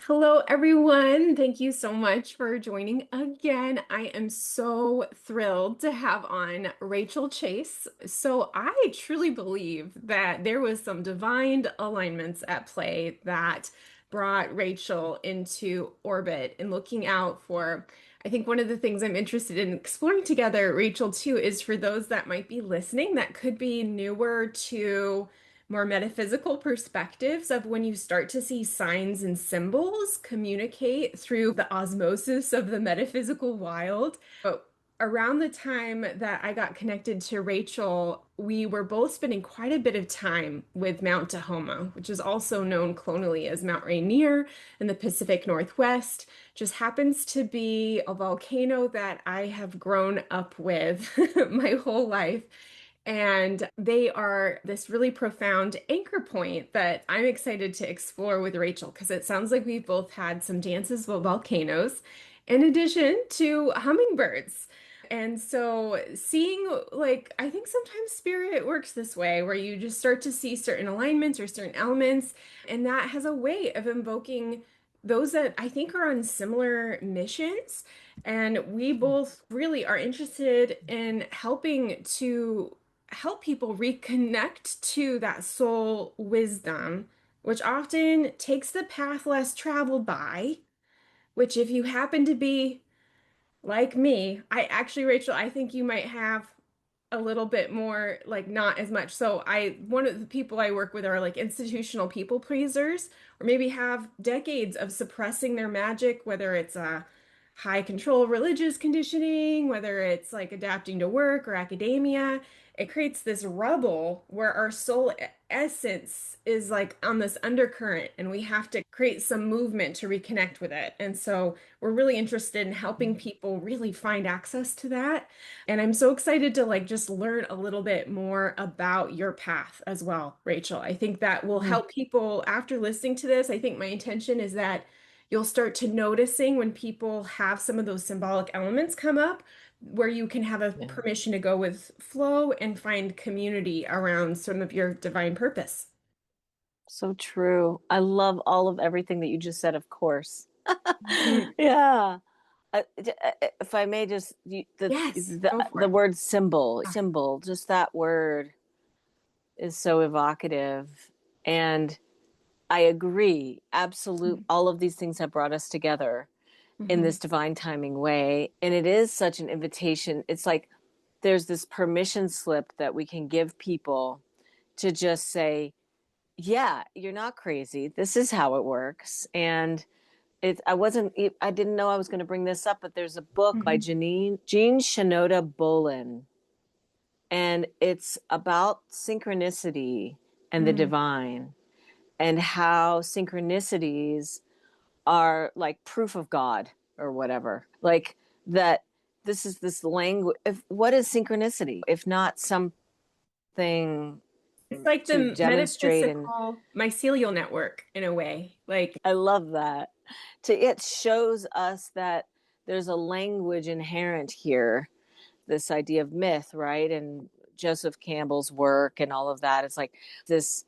Hello, everyone. Thank you so much for joining again. I am so thrilled to have on Rachel Chase. So, I truly believe that there was some divine alignments at play that brought Rachel into orbit and looking out for. I think one of the things I'm interested in exploring together, Rachel, too, is for those that might be listening that could be newer to more metaphysical perspectives of when you start to see signs and symbols communicate through the osmosis of the metaphysical wild. But around the time that I got connected to Rachel, we were both spending quite a bit of time with Mount Tahoma, which is also known colonially as Mount Rainier in the Pacific Northwest. Just happens to be a volcano that I have grown up with my whole life. And they are this really profound anchor point that I'm excited to explore with Rachel because it sounds like we've both had some dances with volcanoes in addition to hummingbirds. And so seeing, like, I think sometimes spirit works this way where you just start to see certain alignments or certain elements, and that has a way of invoking those that I think are on similar missions. And we both really are interested in helping to help people reconnect to that soul wisdom, which often takes the path less traveled by, which if you happen to be like me, I actually, Rachel, I think you might have a little bit more, like not as much. So one of the people I work with are like institutional people pleasers, or maybe have decades of suppressing their magic, whether it's a high control religious conditioning, whether it's like adapting to work or academia. It creates this rubble where our soul essence is like on this undercurrent, and we have to create some movement to reconnect with it. And so we're really interested in helping people really find access to that. And I'm so excited to like just learn a little bit more about your path as well, Rachel. I think that will Mm, help people after listening to this. I think my intention is that you'll start to noticing when people have some of those symbolic elements come up, where you can have a yeah, permission to go with flow and find community around some of your divine purpose. so true. I love all of everything that you just said, of course. Mhm. Yeah. If I may just Yes, go for the it. word symbol, just that word is so evocative. And I agree. Absolute. All of these things have brought us together in Mhm. this divine timing way. And it is such an invitation. It's like there's this permission slip that we can give people to just say, yeah, you're not crazy. This is how it works. And I didn't know I was going to bring this up, but there's a book by Mhm. Jean Shinoda Bolin, and it's about synchronicity and the Mhm. divine and how synchronicities are like proof of God or whatever. Like that this is this language. What is synchronicity? If not something It's like to the demonstrate and metaphysical mycelial network in a way. Like, I love that. It shows us that there's a language inherent here, this idea of myth, right? And Joseph Campbell's work and all of that. It's like this.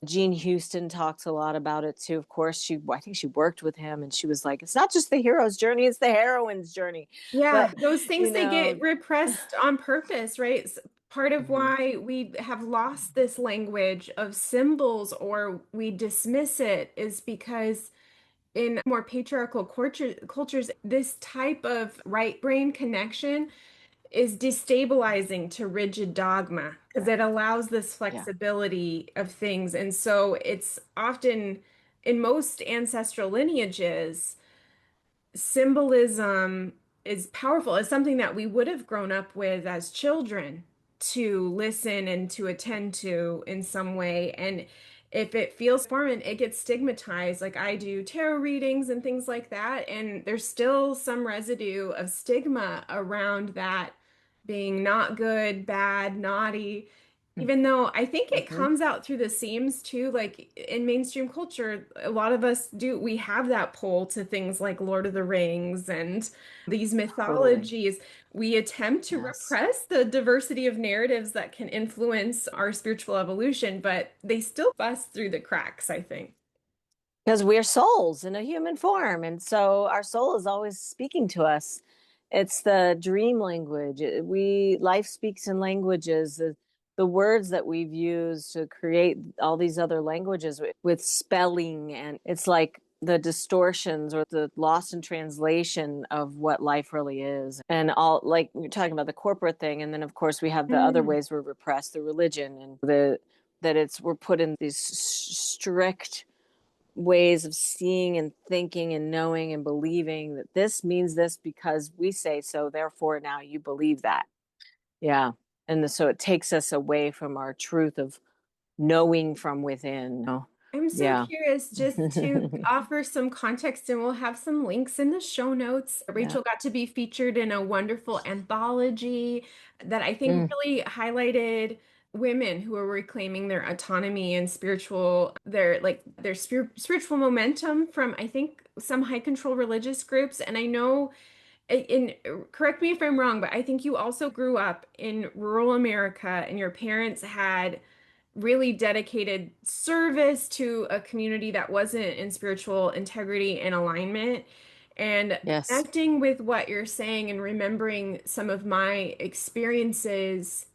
Jean Houston talks a lot about it too. Of course, I think she worked with him, and she was like, "It's not just the hero's journey; it's the heroine's journey." yeah, But those you things they get know, repressed on purpose, right? Part of mhm, why we have lost this language of symbols or we dismiss it is because in more patriarchal cultures, this type of right brain connection is destabilizing to rigid dogma because it allows this yeah, flexibility of things. And so it's often in most ancestral lineages, symbolism is powerful. It's something that we would have grown up with as children to listen and to attend to in some way. And if it feels foreign, it gets stigmatized. Like I do tarot readings and things like that. And there's still some residue of stigma around that being not good, bad, naughty. Even though I think it mm-hmm, comes out through the seams too, like in mainstream culture, a lot of us do, we have that pull to things like Lord of the Rings and these totally, mythologies. We attempt to yes. repress the diversity of narratives that can influence our spiritual evolution, but they still bust through the cracks, I think. because we're souls in a human form. And so our soul is always speaking to us. It's the dream language. Life speaks in languages. The words that we've used to create all these other languages with spelling, and it's like the distortions or the lost in translation of what life really is. And all, like you're talking about the corporate thing, and then of course we have the other Mm. ways we're repressed, the religion, and the that it's we're put in these strict ways of seeing and thinking and knowing and believing that this means this because we say so, therefore now you believe that. Yeah. And so it takes us away from our truth of knowing from within. Oh, I'm so yeah. curious just to offer some context, and we'll have some links in the show notes. Yeah. Rachel got to be featured in a wonderful anthology that I think Mm, really highlighted women who are reclaiming their autonomy and spiritual momentum from, I think, some high control religious groups. And I know, and correct me if I'm wrong, but I think you also grew up in rural America and your parents had really dedicated service to a community that wasn't in spiritual integrity and alignment. And yes. connecting with what you're saying and remembering some of my experiences.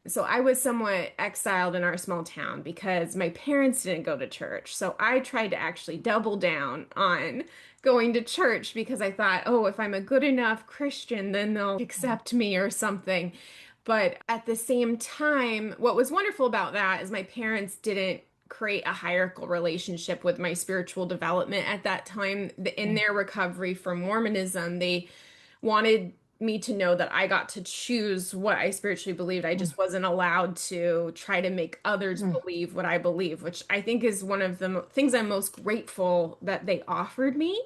So I was somewhat exiled in our small town because my parents didn't go to church. So I tried to actually double down on going to church because I thought, oh, if I'm a good enough Christian, then they'll accept me or something. But at the same time, what was wonderful about that is my parents didn't create a hierarchical relationship with my spiritual development at that time. In their recovery from Mormonism, they wanted me to know that I got to choose what I spiritually believed. I just wasn't allowed to try to make others believe what I believe, which I think is one of the things I'm most grateful that they offered me.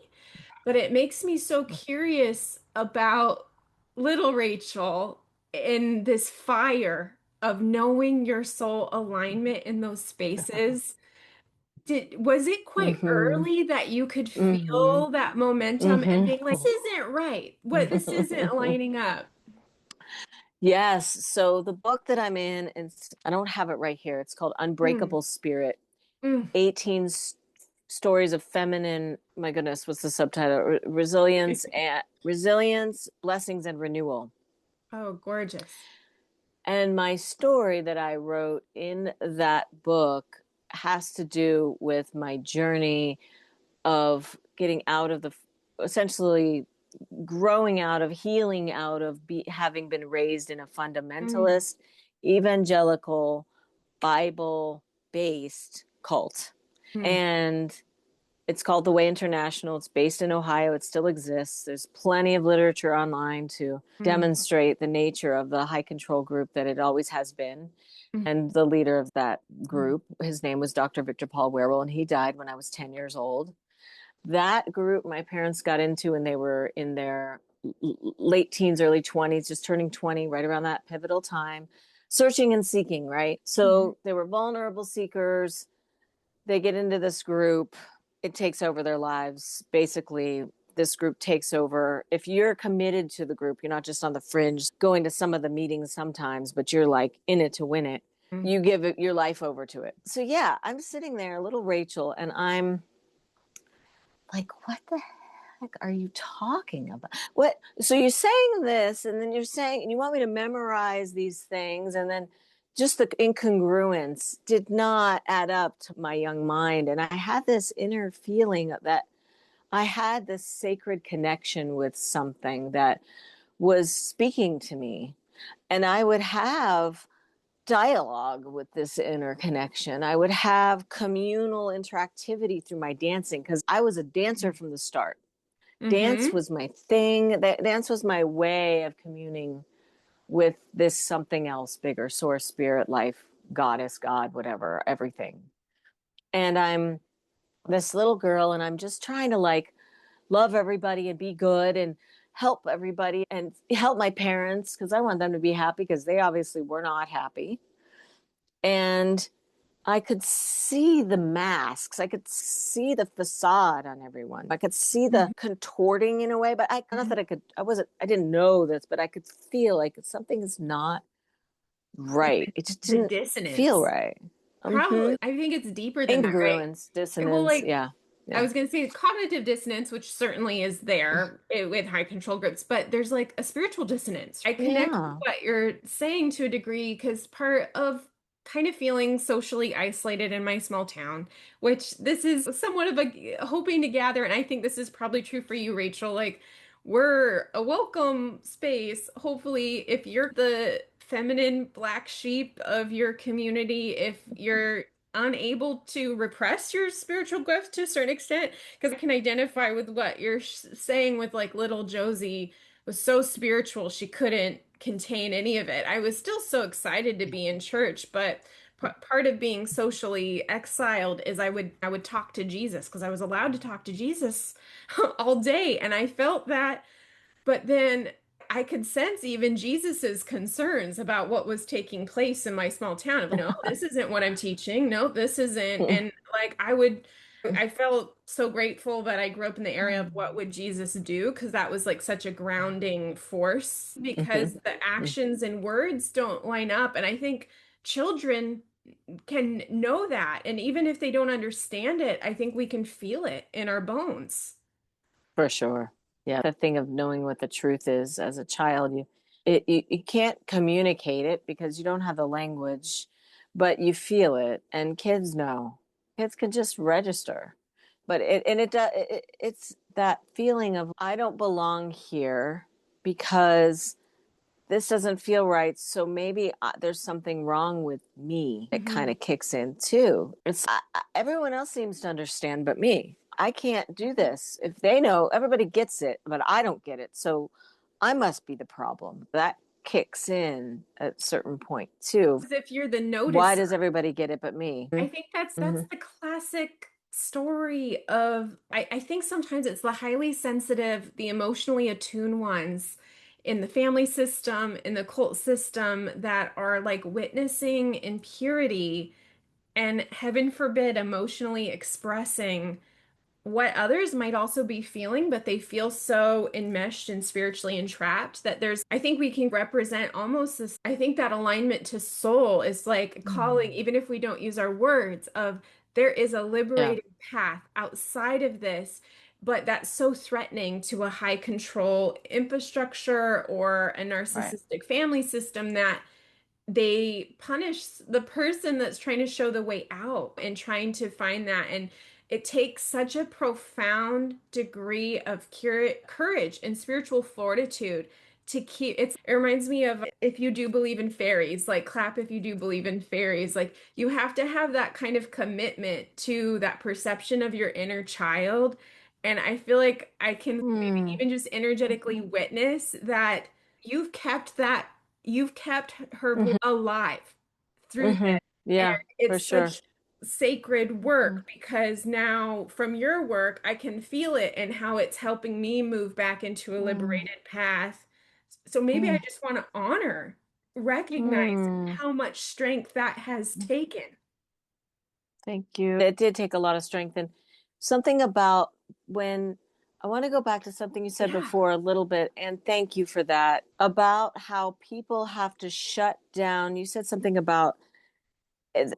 But it makes me so curious about little Rachel in this fire of knowing your soul alignment in those spaces. Was it quite Mm-hmm. early that you could Mm-hmm. feel that momentum and being like, this isn't right? What this isn't lining up? Yes. So the book that I'm in, I don't have it right here. It's called Mm, Unbreakable Spirit, mm. 18 stories of feminine, my goodness, what's the subtitle? Resilience, blessings, and renewal. Oh, gorgeous. And my story that I wrote in that book has to do with my journey of getting out of essentially growing out of, healing out of having been raised in a Mm, fundamentalist, evangelical, Bible based cult. mm, And it's called The Way International. It's based in Ohio. It still exists. There's plenty of literature online to mm, demonstrate the nature of the high control group that it always has been. mm, And the leader of that group, his name was Dr. Victor Paul Werewell, and he died when I was 10 years old. That group my parents got into when they were in their late teens, early 20s, just turning 20, right around that pivotal time, searching and seeking, right? mm, So they were vulnerable seekers. They get into this group, it takes over their lives. Basically, this group takes over. If you're committed to the group, you're not just on the fringe, going to some of the meetings sometimes, but you're like in it to win it. mm. You give your life over to it. So yeah, I'm sitting there, little Rachel, and I'm like, what the heck are you talking about? What? So you're saying this, and then you're saying, and you want me to memorize these things, and then just the incongruence did not add up to my young mind. And I had this inner feeling that I had this sacred connection with something that was speaking to me. And I would have dialogue with this inner connection. I would have communal interactivity through my dancing because I was a dancer from the start. Dance Mm-hmm. was my thing. That dance was my way of communing with this something else bigger, source, spirit, life, goddess, God, whatever, everything. And I'm this little girl and I'm just trying to like love everybody and be good and help everybody and help my parents because I want them to be happy because they obviously were not happy. And I could see the masks. I could see the facade on everyone. I could see the contorting in a way, but not that I didn't know this, but I could feel like something is not right. It just The didn't feel dissonance. right. Probably, Mm-hmm. I think it's deeper than that, right? Incongruence, Well, dissonance. like Yeah. I Yeah. was going to say cognitive dissonance, which certainly is there with high control groups, but there's like a spiritual dissonance. I connect with Yeah. what you're saying to a degree because part of kind of feeling socially isolated in my small town, which this is somewhat of a hoping to gather, and I think this is probably true for you, Rachel. Like, we're a welcome space. Hopefully, if you're the feminine black sheep of your community, if you're unable to repress your spiritual gifts to a certain extent, because I can identify with what you're saying with like little Josie was so spiritual she couldn't contain any of it. I was still so excited to be in church, but part of being socially exiled is I would talk to Jesus because I was allowed to talk to Jesus all day, and I felt that, but then I could sense even Jesus's concerns about what was taking place in my small town of no, this isn't what I'm teaching. No, this isn't. And like I felt so grateful that I grew up in the area of what would Jesus do? Because that was like such a grounding force because the actions and words don't line up. And I think children can know that. And even if they don't understand it, I think we can feel it in our bones. For sure. Yeah. The thing of knowing what the truth is as a child, you can't communicate it because you don't have the language, but you feel it, and kids know. Kids can just register. But it's that feeling of I don't belong here because this doesn't feel right. So maybe there's something wrong with me. It kind Mhm. of kicks in too. Everyone else seems to understand, but me. I can't do this. If they know, everybody gets it, but I don't get it. So I must be the problem. That kicks in at a certain point too. As if you're the Why noticer. does everybody get it but me? I think that's Mm-hmm. the classic story of I think sometimes it's the highly sensitive, the emotionally attuned ones in the family system, in the cult system that are like witnessing impurity and heaven forbid emotionally expressing what others might also be feeling, but they feel so enmeshed and spiritually entrapped that I think we can represent almost this. I think that alignment to soul is like calling, even if we don't use our words, of there is a Yeah. liberated path outside of this, but that's so threatening to a high control infrastructure or a Right. narcissistic family system that they punish the person that's trying to show the way out and trying to find that. And it takes such a profound degree of courage and spiritual fortitude to keep it reminds me of if you do believe in fairies, like clap if you do believe in fairies. Like you have to have that kind of commitment to that perception of your inner child. And I feel like I can maybe Mm. even just energetically witness that you've kept that you've kept her voice Hmm. alive through this. Hmm. And Yeah, for it's sure. such sacred work because now from your work, I can feel it and how it's helping me move back into a Mm. liberated path. So maybe I Mm. just want to honor, recognize Mm. how much strength that has taken. Thank you. It did take a lot of strength. And something about when I want to go back to something you said Yeah. before a little bit, and thank you for that, about how people have to shut down. You said something about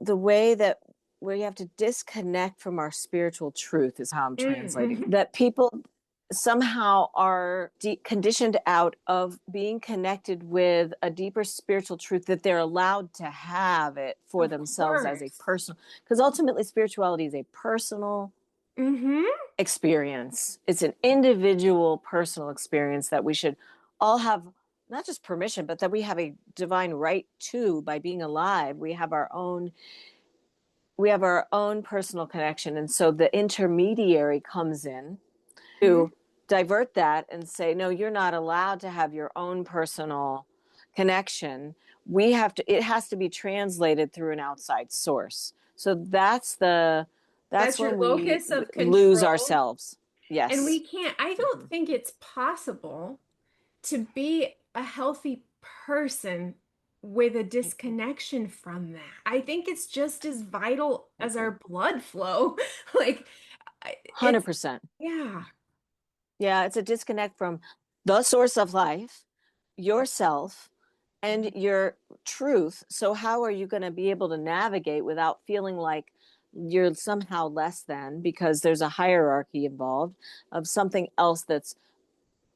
the way that where you have to disconnect from our spiritual truth, is how I'm translating Mm-hmm. that people somehow are conditioned out of being connected with a deeper spiritual truth that they're allowed to have it for Of themselves as a course. personal, because ultimately spirituality is a personal Mm-hmm. experience. It's an individual personal experience that we should all have, not just permission, but that we have a divine right to. By being alive, we have our own personal connection. And so the intermediary comes in to divert that and say, no, you're not allowed to have your own personal connection. It has to be translated through an outside source. So that's That's your when we locus of lose control. ourselves. And Yes. I don't Mhm. think it's possible to be a healthy person with a disconnection from that. I think it's just as vital as our blood flow. Like it's 100%. yeah. Yeah, it's a disconnect from the source of life, yourself, and your truth. So how are you going to be able to navigate without feeling like you're somehow less than because there's a hierarchy involved of something else that's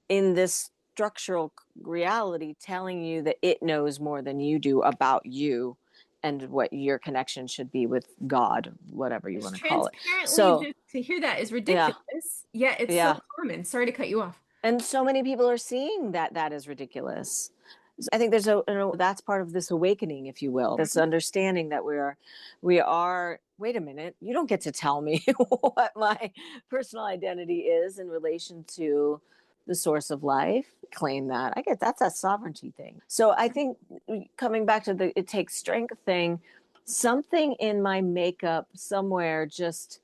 in this structural reality telling you that it knows more than you do about you and what your connection should be with God, whatever you Which want to call it. transparently So, just to hear that is yeah, ridiculous, yet it's so yeah. common. Sorry to cut you off. And so many people are seeing that that is ridiculous. I think there's that's part of this awakening, if you will, this Mhm. understanding that we are, wait a minute, you don't get to tell me what my personal identity is in relation to the source of life. Claim that. I get that's a sovereignty thing. So I think coming back to the it takes strength thing, something in my makeup somewhere just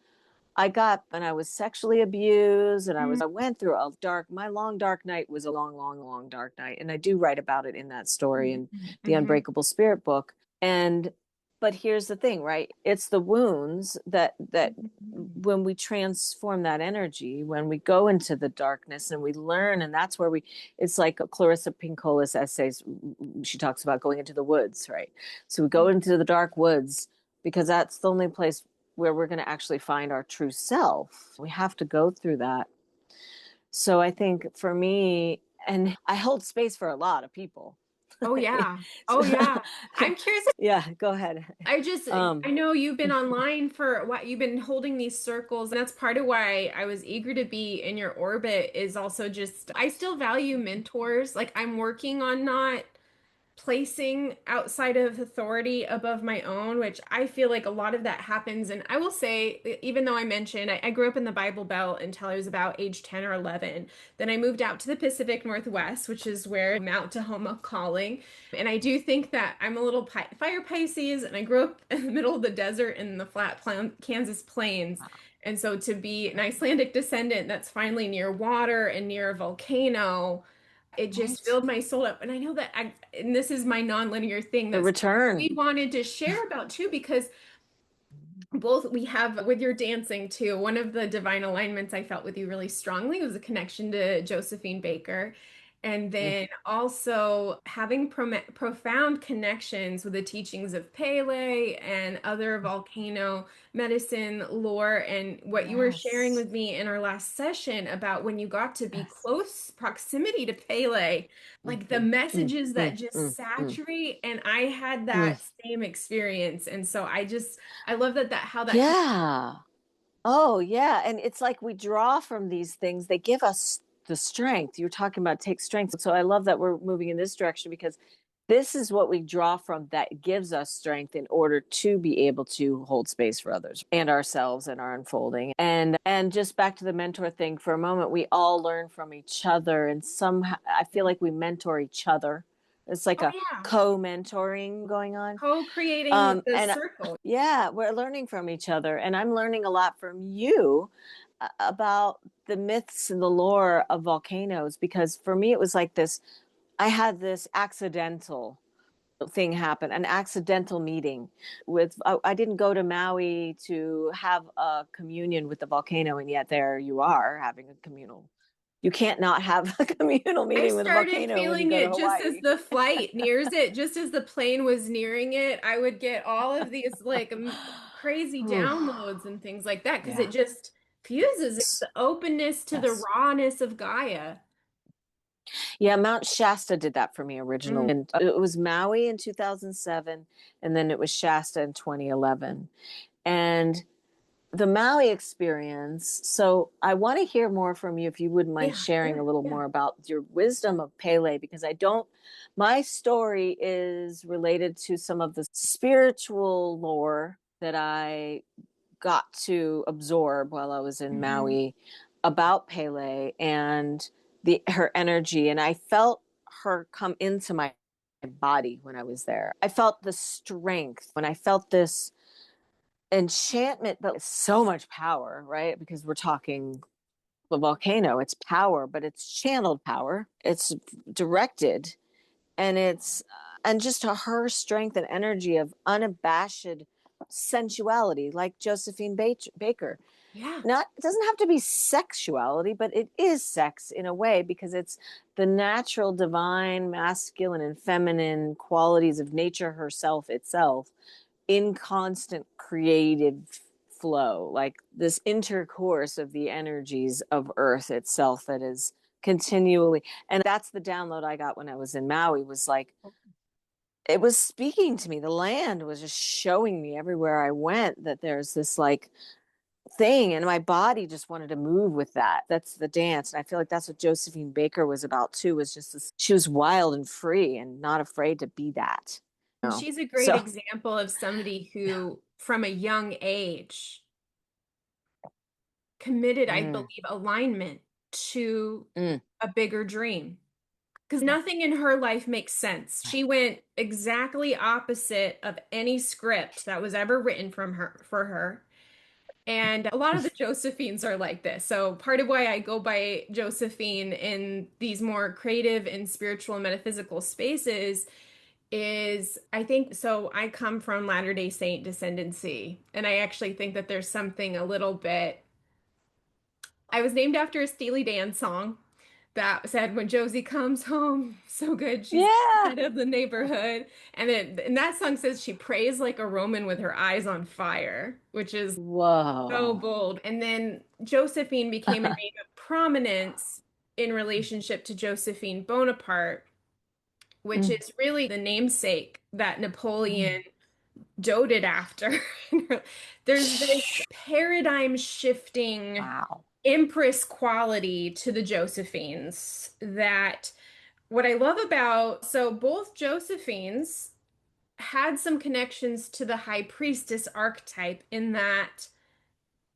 I got and I was sexually abused and I went through a dark my long dark night was a long, long, long dark night. And I do write about it in that story in the Mhm. Unbreakable Spirit book. And but here's the thing, right? It's the wounds that Mhm. when we transform that energy, when we go into the darkness and we learn, and that's where we it's like Clarissa Pincola's essays, she talks about going into the woods, right? So we go into the dark woods because that's the only place where we're going to actually find our true self. We have to go through that. So I think for me, and I hold space for a lot of people. Oh yeah. So, Oh yeah. I'm curious. yeah, go ahead. I know you've been online for what you've been holding these circles, and that's part of why I was eager to be in your orbit is also just I still value mentors. Like I'm working on not placing outside of authority above my own, which I feel like a lot of that happens. And I will say, even though I mentioned I grew up in the Bible Belt until I was about age 10 or 11, then I moved out to the Pacific Northwest, which is where Mount Tahoma calling. And I do think that I'm a little fire Pisces, and I grew up in the middle of the desert in the flat Kansas plains. And so to be an Icelandic descendant that's finally near water and near a volcano, it just Right. filled my soul up. And I know that and this is my nonlinear thing The that's we return. wanted to share about too, because both we have with your dancing too. One of the divine alignments I felt with you really strongly was a connection to Josephine Baker. And then also having profound connections with the teachings of Pele and other volcano medicine lore, and what you were sharing Yes. with me in our last session about when you got to be Yes. close proximity to Pele, like the Mm-hmm. Mm, messages that mm, just mm, mm, saturate. And I had mm. that same experience. And so I love that how that can. Yeah. Oh, yeah. And it's like we draw from these things, they give us the strength. You're talking about take strength. So I love that we're moving in this direction because this is what we draw from that gives us strength in order to be able to hold space for others and ourselves and our unfolding. And just back to the mentor thing for a moment, we all learn from each other and somehow I feel like we mentor each other. It's like Oh a yeah, co-mentoring going on. co-creating the And circle. yeah, we're learning from each other. And I'm learning a lot from you about the myths and the lore of volcanoes because for me, it was like this I had this accidental thing happen, an accidental meeting with, I didn't go to Maui to have a communion with the volcano, and yet there you are having a communal. You can't not have a communal I meeting with a started volcano when you feeling go to it just as Hawaii. the flight nears it, just as the plane was nearing it. I would get all of these like crazy downloads and things like that because it Yeah. just fuses. It's the openness to the Yes. rawness of Gaia. Yeah, Mount Shasta did that for me Mm. originally. And it was Maui in 2007, and then it was Shasta in 2011. And the Maui experience. So I want to hear more from you if you wouldn't mind Yeah, sharing a sure. little Yeah. more about your wisdom of Pele, because I don't, my story is related to some of the spiritual lore that I got to absorb while I was in Hmm. Maui about Pele and her energy. And I felt her come into my body when I was there. I felt the strength when I felt this enchantment, but so much power, right? Because we're talking the volcano, it's power, but it's channeled power. It's directed, and and just to her strength and energy of unabashed sensuality, like Josephine Baker. Yeah. Not it doesn't have to be sexuality, but it is sex in a way because it's the natural, divine, masculine, and feminine qualities of nature herself itself in constant creative flow, like this intercourse of the energies of Earth itself that is continually. And that's the download I got when I was in Maui, was like, it was speaking to me. The land was just showing me everywhere I went that there's this like thing, and my body just wanted to move with that. That's the dance. And I feel like that's what Josephine Baker was about too, was just this, she was wild and free and not afraid to be that. You And know? she's a great So example of somebody who, from a young age, committed, I mm, believe, alignment to mm, a bigger dream. Because yeah. nothing in her life makes sense. She went exactly opposite of any script that was ever written from her for her. And a lot of the Josephines are like this. So part of why I go by Josephine in these more creative and spiritual and metaphysical spaces is I think so I come from Latter-day Saint descendancy, and I actually think that there's something a little bit. I was named after a Steely Dan song that said, "When Josie comes home, so good, she's the Yeah. head of the neighborhood." And that song says she prays like a Roman with her eyes on fire, which is so Whoa. bold. And then Josephine became a name of prominence in relationship to Josephine Bonaparte, which Mm, is really the namesake that mm. Napoleon doted after. There's this paradigm shifting Wow. empress quality to the Josephines that what I love about, so both Josephines had some connections to the high priestess archetype in that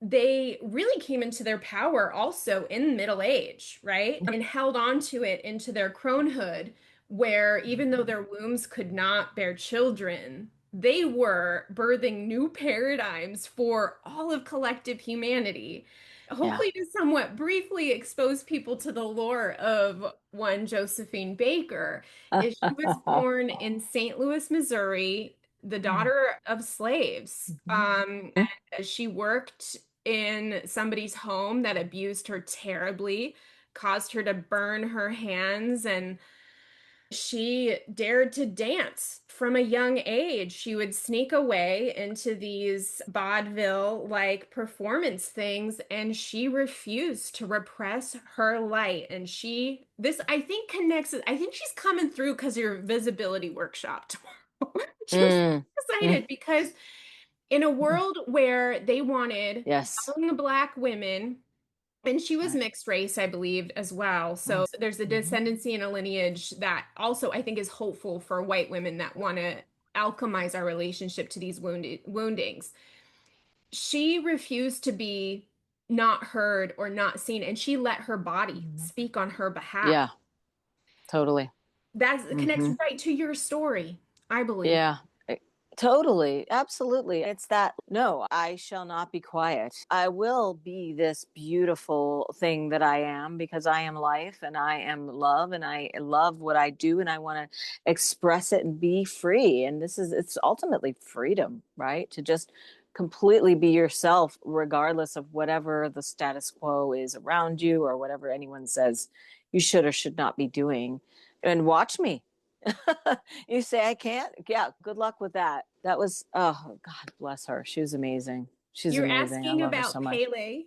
they really came into their power also in middle age, right? And held on to it into their cronehood, where even though their wombs could not bear children, they were birthing new paradigms for all of collective humanity. Yeah. Hopefully, to somewhat briefly expose people to the lore of one Josephine Baker, is she was born in St. Louis, Missouri, the daughter of slaves. She worked in somebody's home that abused her terribly, caused her to burn her hands, and she dared to dance from a young age. She would sneak away into these vaudeville like performance things, and she refused to repress her light. And this I think connects, I think she's coming through because of your visibility workshop tomorrow. She was Mm, mm, excited because in a mm. world where they wanted Yes. young black women, and she was Right. mixed race, I believe, as well. So there's a Mm-hmm. descendancy and a lineage that also I think is hopeful for white women that want to alchemize our relationship to these woundings. She refused to be not heard or not seen, and she let her body speak on her behalf. Yeah, totally. That connects Mm-hmm. right to your story, I believe. Yeah, totally. Absolutely. It's that, no, I shall not be quiet. I will be this beautiful thing that I am, because I am life and I am love and I love what I do and I want to express it and be free. And it's ultimately freedom, right? To just completely be yourself, regardless of whatever the status quo is around you or whatever anyone says you should or should not be doing. And watch me. You say I can't? Yeah, good luck with that. That was, oh, God bless her. She was amazing. She's You're amazing. I asking love her about so much. Pele.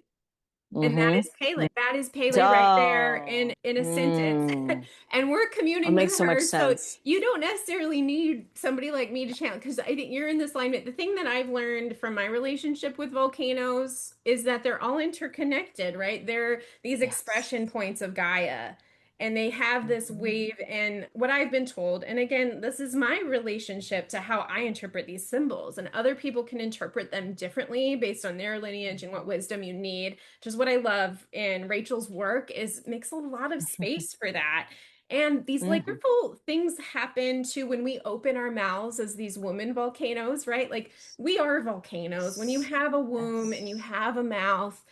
And that is Mm-hmm. Pele. That is Pele right there Oh, in a sentence. And we're it communing with makes so much her. So sense. you don't necessarily need somebody like me to channel because I think you're in this alignment. The thing that I've learned from my relationship with volcanoes is that they're all interconnected, right? They're these Yes. expression points of Gaia. And they have this Mm-hmm. wave, and what I've been told, and again, this is my relationship to how I interpret these symbols, and other people can interpret them differently based on their lineage and what wisdom you need. Just what I love in Rachel's work is makes a lot of space for that. And these like Mm-hmm. wonderful things happen too when we open our mouths as these woman volcanoes, right? Like we are volcanoes. When you Yes. have a womb and you Yes. have a mouth,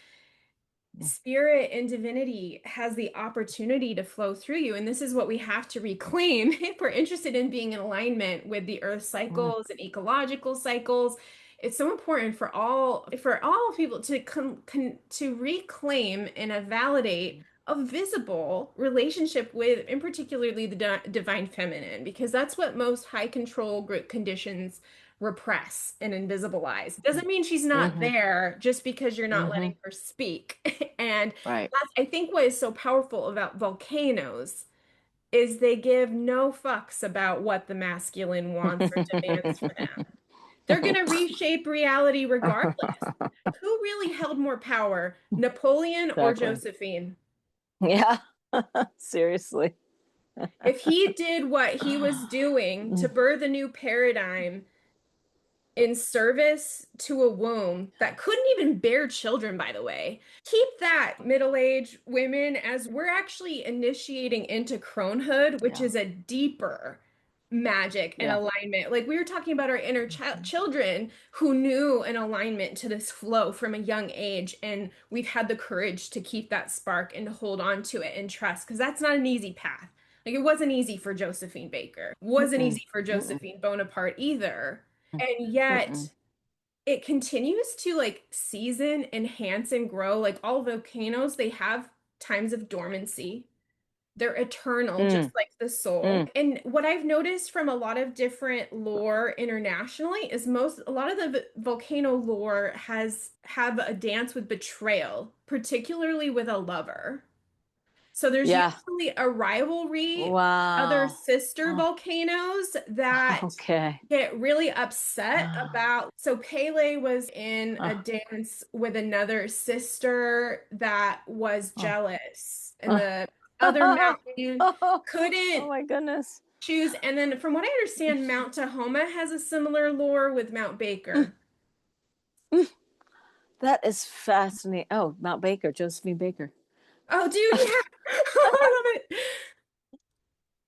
Mm, spirit and divinity has the opportunity to flow through you. And this is what we have to reclaim if we're interested in being in alignment with the earth mm, cycles and ecological cycles. It's so important for all people to to reclaim and validate a visible relationship with, in particularly the divine feminine, because that's what most high control group conditions repress and invisibilize. Doesn't mean she's not Mm-hmm. there just because you're not Mm-hmm. letting her speak. And Right. that's, I think, what is so powerful about volcanoes is they give no fucks about what the masculine wants or demands for them. They're going to reshape reality regardless. Who really held more power, Napoleon or Exactly. Josephine? Yeah. Seriously. If he did what he was doing to birth a new paradigm in service to a womb that couldn't even bear children, by the way. Keep that, middle-aged women, as we're actually initiating into cronehood, which Yeah. is a deeper magic and Yeah. alignment. Like we were talking about our inner children who knew an alignment to this flow from a young age, and we've had the courage to keep that spark and to hold on to it and trust, because that's not an easy path. Like it wasn't easy for Josephine Baker. It wasn't Mm-mm. easy for Mm-mm. Josephine Bonaparte either. And yet Mm-mm. it continues to like season, enhance, and grow. Like all volcanoes, they have times of dormancy. They're eternal, just Mm. like the soul. Mm. And what I've noticed from a lot of different lore internationally is a lot of the volcano lore has have a dance with betrayal, particularly with a lover. So there's Yeah. usually a rivalry, other Wow. sister Oh, volcanoes that okay. get really upset about. So Pele was in a Oh, dance with another sister that was oh. jealous, and Oh. the other mountain Oh couldn't my goodness. choose. And then, from what I understand, Mount Tahoma has a similar lore with Mount Mm. Baker. Mm. That is fascinating. Oh, Mount Baker, Josephine Baker. Oh, dude, yeah. I love it.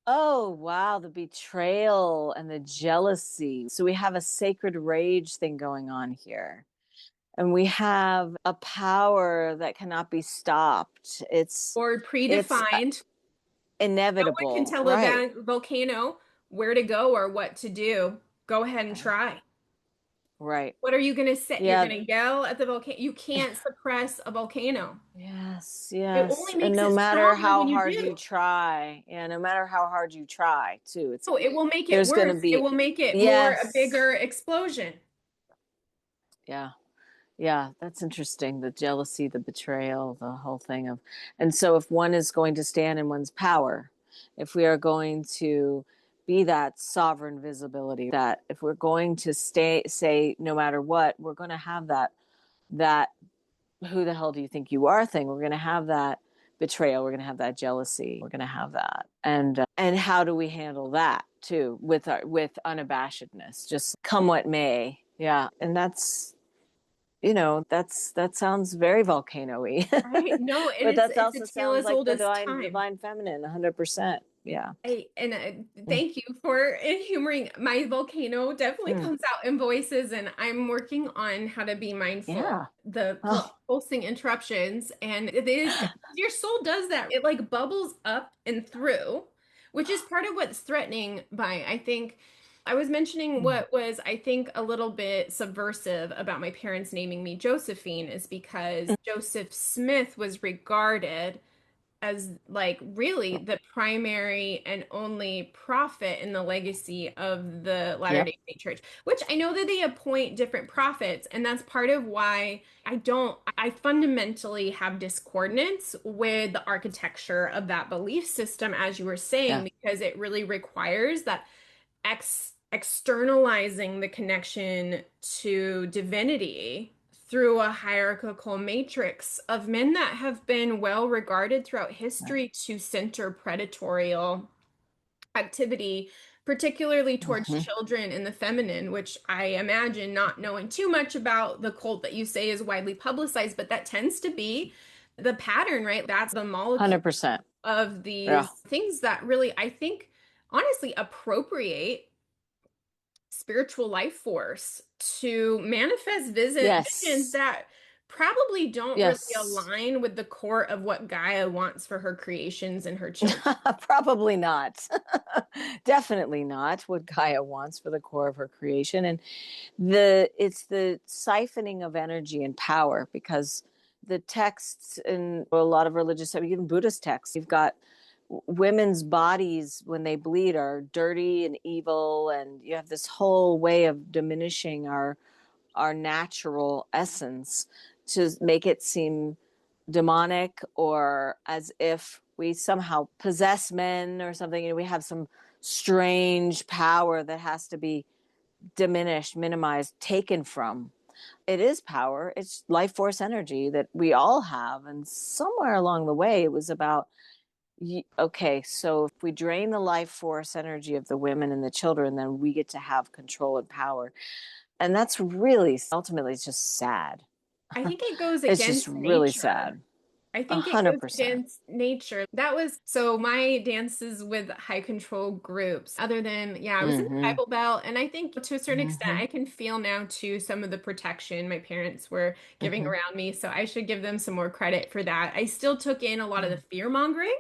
Oh, wow, the betrayal and the jealousy. So we have a sacred rage thing going on here. And we have a power that cannot be stopped. Or It's predefined. No one can inevitable, tell a right? volcano where to go or what to do. Go ahead and Right. try. Right. What are you going to say? You're Yeah. going to yell at the volcano. You can't suppress a volcano. Yes, It yes. only And makes no it matter stronger how when you hard you do. try, yeah, no matter how hard you try, too, So it will make it there's going to worse. It be, will make it more a yes. bigger explosion. Yeah. Yeah, that's interesting. The jealousy, the betrayal, the whole thing of, and so if one is going to stand in one's power, if we are going to be that sovereign visibility, that if we're going to say, no matter what, we're going to have that who the hell do you think you are thing. We're going to have that betrayal. We're going to have that jealousy. We're going to have that. And how do we handle that too with unabashedness, just come what may. Yeah. And that sounds very volcano-y. Right? No, and But it's that it's a also tale sounds as like old the as divine time. divine feminine 100%. Yeah. Mm. Thank you for humoring. My volcano definitely Mm. comes out in voices, and I'm working on how to be mindful Yeah. the Oh. pulsing interruptions. And it is, your soul does that. It like bubbles up and through, which is part of what's threatening by, I think. I was mentioning Mm. what was, I think, a little bit subversive about my parents naming me Josephine is because Joseph Smith was regarded as like really the primary and only prophet in the legacy of the Yep. Latter-day Saint Church, which I know that they appoint different prophets, and that's part of why I fundamentally have discordance with the architecture of that belief system, as you were saying, Yeah. because it really requires that externalizing the connection to divinity through a hierarchical matrix of men that have been well regarded throughout Right. history to center predatorial activity, particularly towards Mm-hmm. children and the feminine, which I imagine, not knowing too much about the cult that you say is widely publicized, but that tends to be the pattern, right? That's the molecule 100%. of Yeah. these things that really, I think, honestly appropriate spiritual life force to manifest visions Yes. that probably don't really Yes. align with the core of what Gaia wants for her creations and her children. Probably not. Definitely not what Gaia wants for the core of her creation. And it's the siphoning of energy and power, because the texts in a lot of religious, even Buddhist texts, you've got women's bodies when they bleed are dirty and evil, and you have this whole way of diminishing our natural essence to make it seem demonic, or as if we somehow possess men or something. We have some strange power that has to be diminished, minimized, taken from. It is power. It's life force energy that we all have. And somewhere along the way, it was about, okay, so if we drain the life force energy of the women and the children, then we get to have control and power. And that's really, ultimately, it's just sad. I think it goes It's just against really nature. sad. I A think it hundred goes percent. against nature. That was so my dances with high control groups, other than, yeah, I was in the Mm-hmm. Bible Belt. And I think to a certain extent, Mm-hmm. I can feel now too some of the protection my parents were giving Mm-hmm. around me. So I should give them some more credit for that. I still took in a lot of the fear mongering.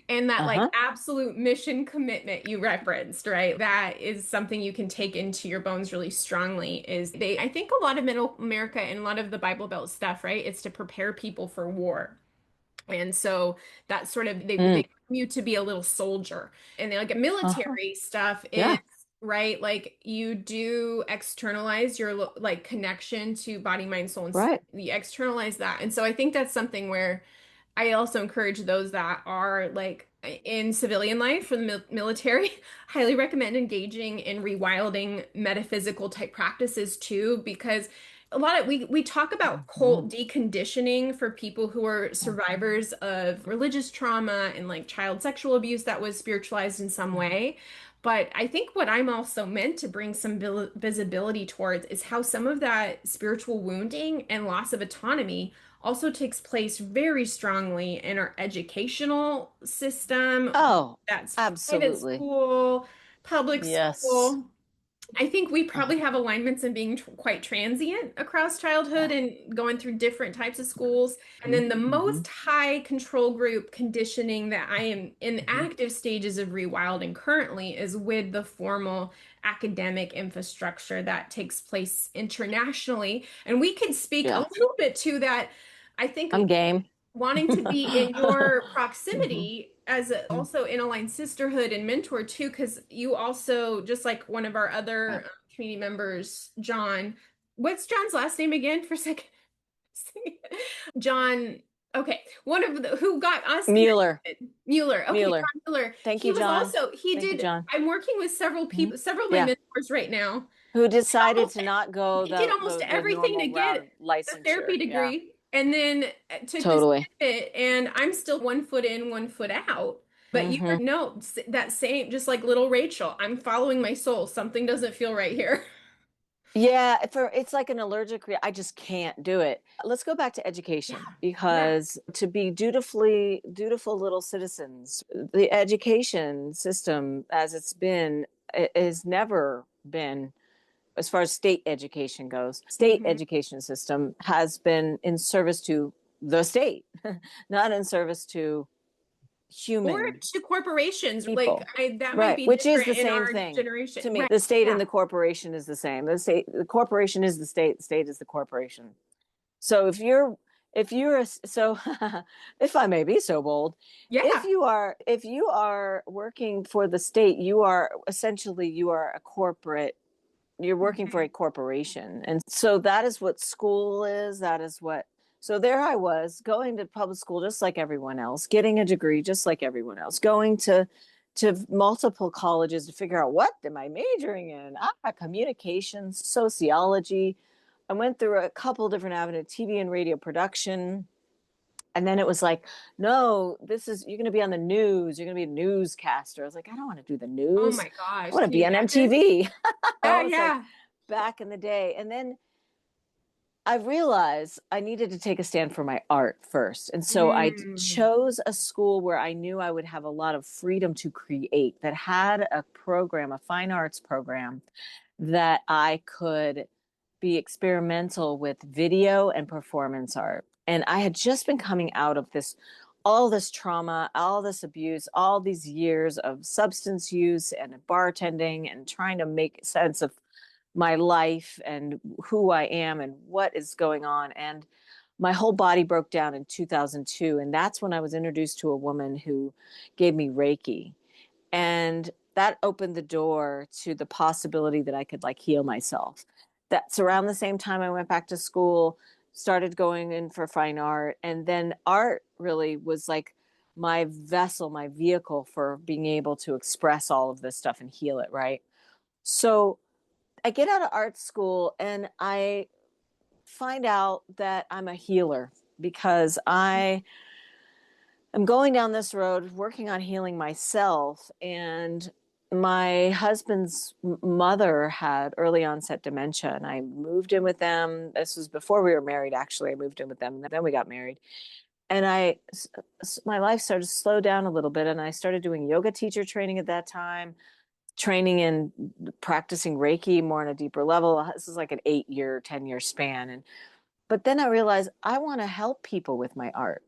And that like Uh-huh. absolute mission commitment you referenced, right? That is something you can take into your bones really strongly. Is they, I think a lot of Middle America and a lot of the Bible Belt stuff, right? It's to prepare people for war. And so that's sort of they Mm. want you to be a little soldier. And they like Uh-huh. military stuff is Yeah. right, like you do externalize your like connection to body, mind, soul, and Right. spirit. You externalize that. And so I think that's something where I also encourage those that are like in civilian life for the military, highly recommend engaging in rewilding metaphysical type practices too, because a lot of we talk about Mm-hmm. cult deconditioning for people who are survivors of religious trauma and like child sexual abuse that was spiritualized in some way. But I think what I'm also meant to bring some visibility towards is how some of that spiritual wounding and loss of autonomy also takes place very strongly in our educational system. Oh, That's private absolutely. school, public Yes. school. I think we probably have alignments in being quite transient across childhood and going through different types of schools. And then the Mm-hmm. most high control group conditioning that I am in Mm-hmm. active stages of rewilding currently is with the formal academic infrastructure that takes place internationally. And we could speak a Yeah. little bit to that. I think I'm game. wanting to be in your Mm-hmm. proximity as also in aligned sisterhood and mentor too, because you also, just like one of our Right. other community members, John, what's John's last name again for a second? John, okay, one of the who got us Mueller. connected, Mueller. Okay, Mueller. John Mueller. Thank He you, was John. also, he Thank you, did, John. I'm working with several Hmm. people, several of my Yeah. mentors right now. Who They did decided almost to not go they did almost the everything to normal route get of the therapy licensure. Yeah. degree and then took this Totally. pivot, and I'm still 1 foot in, 1 foot out. But you Mm-hmm. know that same, just like little Rachel, I'm following my soul. Something doesn't feel right here. Yeah, for it's like an allergic I just can't do it. Let's go back to Yeah. education, Yeah. because to be dutiful little citizens, the education system as it's been has never been, as far as state education goes. State Hmm. education system has been in service to the state, not in service to Or human to corporations, like people. that might Right, be which is the different in same our thing to generation. me. Right. The state and Yeah. the corporation is the same. The corporation is the state is the corporation. So if you're a, so if I may be so bold, Yeah. if you are working for the state, you are essentially you are a corporate, you're working for a Mhm. corporation. And so that is what school is. That is what, so there I was going to public school just like everyone else, getting a degree just like everyone else, going to multiple colleges to figure out what am I majoring in? Communications, sociology. I went through a couple different avenues, TV and radio production. And then it was like, no, this is, you're going to be on the news. You're going to be a newscaster. I was like, I don't want to do the Oh news. my I gosh. want to Can you be on imagine? MTV. I Yeah, was like, yeah. back in the day. And then I realized I needed to take a stand for my art first. And so I Mm. chose a school where I knew I would have a lot of freedom to create, that had a program, a fine arts program, that I could be experimental with video and performance art. And I had just been coming out of this, all this trauma, all this abuse, all these years of substance use and bartending and trying to make sense of my life and who I am and what is going on. And my whole body broke down in 2002. And that's when I was introduced to a woman who gave me Reiki. And that opened the door to the possibility that I could like heal myself. That's around the same time I went back to school, started going in for fine art. And then art really was like my vessel, my vehicle for being able to express all of this stuff and heal it, right? So I get out of art school and I find out that I'm a healer because I am going down this road working on healing myself. And my husband's mother had early onset dementia, and I moved in with them. This was before we were married, actually. I moved in with them, and then we got married. And my life started to slow down a little bit, and I started doing yoga teacher training at that time, training and practicing Reiki more on a deeper level. This is like an 8-year, 10-year span. But then I realized I want to help people with my art.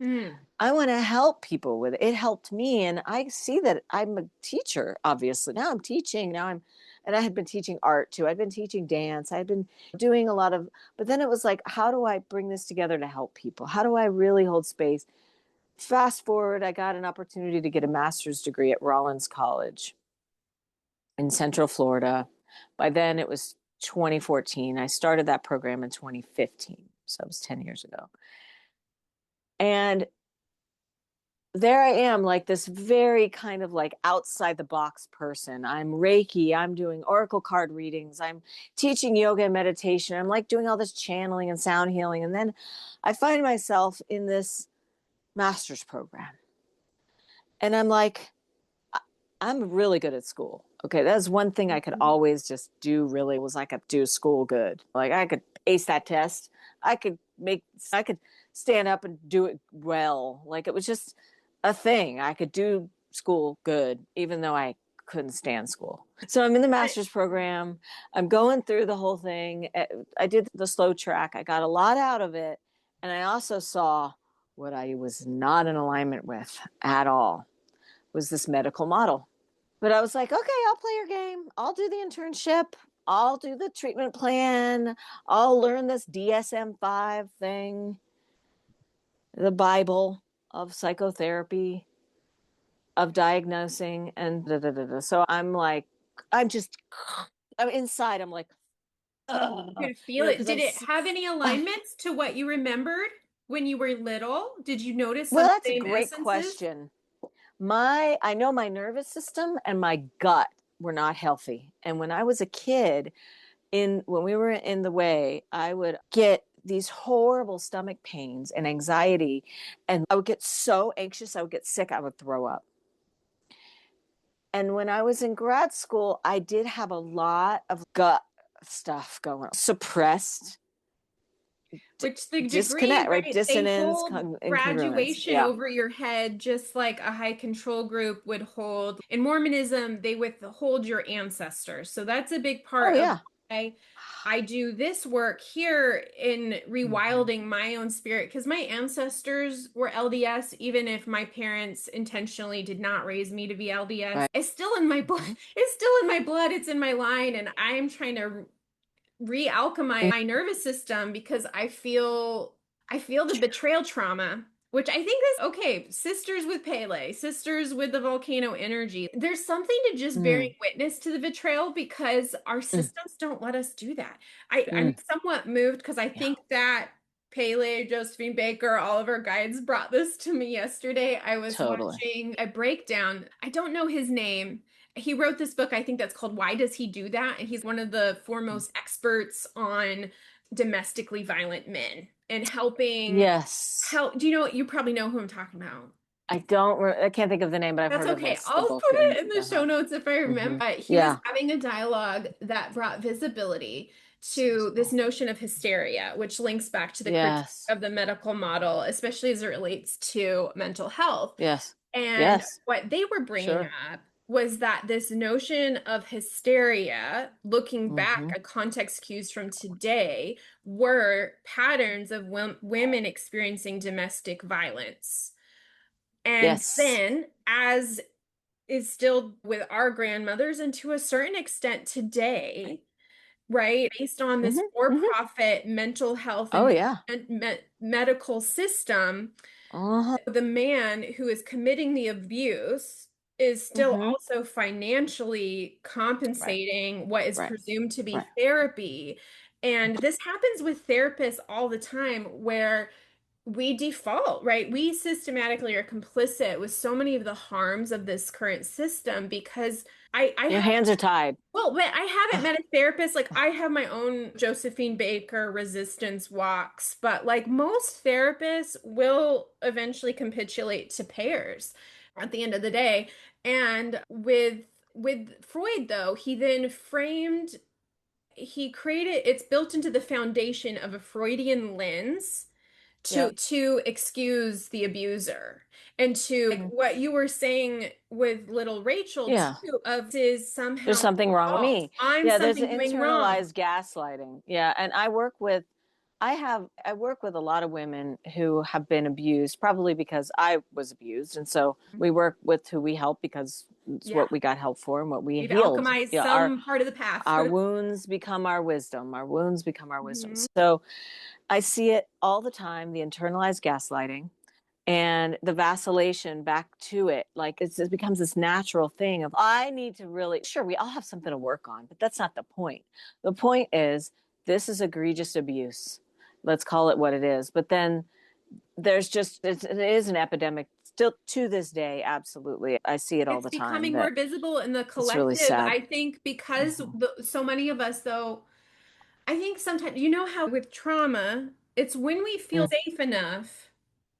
Mm. I want to help people with it. It helped me. And I see that I'm a teacher, obviously. Now I'm teaching. And I had been teaching art too. I'd been teaching dance. I'd been doing a lot of, but then it was like, how do I bring this together to help people? How do I really hold space? Fast forward, I got an opportunity to get a master's degree at Rollins College in Central Florida. By then it was 2014. I started that program in 2015. So it was 10 years ago. And there I am, like this very kind of like outside the box person. I'm Reiki, I'm doing oracle card readings, I'm teaching yoga and meditation, I'm like doing all this channeling and sound healing. And then I find myself in this master's program. And I'm like, I'm really good at school. Okay, that's one thing I could always just do really was I could do school good. Like I could ace that test. I could stand up and do it well. Like it was just a thing. I could do school good even though I couldn't stand school. So I'm in the master's program. I'm going through the whole thing. I did the slow track. I got a lot out of it. And I also saw what I was not in alignment with at all was this medical model. But I was like, okay, I'll play your game. I'll do the internship. I'll do the treatment plan. I'll learn this DSM-5 thing, the Bible of psychotherapy, of diagnosing, and da, da, da, da. So I'm like, I'm just, I'm inside. I'm like, You ugh, could feel it. because Did it have any uh, alignments to what you remembered when you were little? Did you notice some well, that's a same great essences? question. I know my nervous system and my gut were not healthy. And when I was a kid, when we were in the way, I would get these horrible stomach pains and anxiety, and I would get so anxious, I would get sick, I would throw up. And when I was in grad school, I did have a lot of gut stuff going on, suppressed Which the degree, disconnect, right? right? They Dissonance, hold incongruence. graduation Yeah. over your head, just like a high control group would hold. In Mormonism, they withhold your ancestors. So that's a big Oh, part of yeah. why I do this work here in Mm-hmm. rewilding my own spirit, because my ancestors were LDS, even if my parents intentionally did not raise me to be LDS. Right. It's still in my blood. Mm-hmm. It's still in my blood. It's in my line, and I am trying to re-alchemize my nervous system because I feel the betrayal trauma, which I think is okay. Sisters with Pele, sisters with the volcano energy. There's something to just bearing Mm, witness to the betrayal because our mm, systems don't let us do that. I'm mm. somewhat moved because I Yeah, think that Pele, Josephine Baker, all of our guides brought this to me yesterday. I was totally. watching a breakdown. I don't know his name. He wrote this book, I think that's called Why Does He Do That? And he's one of the foremost experts on domestically violent men and Yes. do you know, you probably know who I'm talking about. I can't think of the name, but I've That's heard of okay. this, the I'll put book. it And in the show notes if I remember. hmm But he was Yeah. having a dialogue that brought visibility to this So, notion of hysteria, which links back to the critique yes. of the medical model, especially as it relates to mental health. Yes. And Yes. what they were bringing Sure. up was that this notion of hysteria, looking back hmm at context cues from today, were patterns of women experiencing domestic violence. And Yes. then, as is still with our grandmothers, and to a certain extent today, right? Based on this Hmm. Hmm. for-profit mental health Oh and yeah. medical system, Uh-huh. the man who is committing the abuse is still Hmm. also financially Right. compensating what is Right. presumed to be Right. therapy. And this happens with therapists all the time where we default, right? We systematically are complicit with so many of the harms of this current system because I Your have hands are tied. well, but I haven't met a therapist. Like, I have my own Josephine Baker resistance walks, but like most therapists will eventually capitulate to payers at the end of the day. And with Freud, though, he created it's built into the foundation of a Freudian lens Yep. to excuse the abuser and to like Mhm. what you were saying with little Rachel Yeah. too of is There's somehow something wrong with fault. me. I'm Yeah, there's something doing wrong. internalized gaslighting. Yeah, and I work with a lot of women who have been abused, probably because I was abused. And so we work with who we help because it's Yeah, what we got help for and what we we've healed. alchemized Yeah, some part of the path. our wounds become our wisdom. Our wounds become our wisdom. Mhm. So I see it all the time, the internalized gaslighting and the vacillation back to it. Like it becomes this natural thing of, I need to really, sure, we all have something to work on, but that's not the point. The point is, this is egregious abuse. Let's call it what it is. But then there's just, it is an epidemic still to this day. Absolutely. I see it all It's the time becoming more that visible in the it's really collective. sad. I think because Mm-hmm. so many of us, though, I think sometimes, you know how with trauma, it's when we feel Mm. safe enough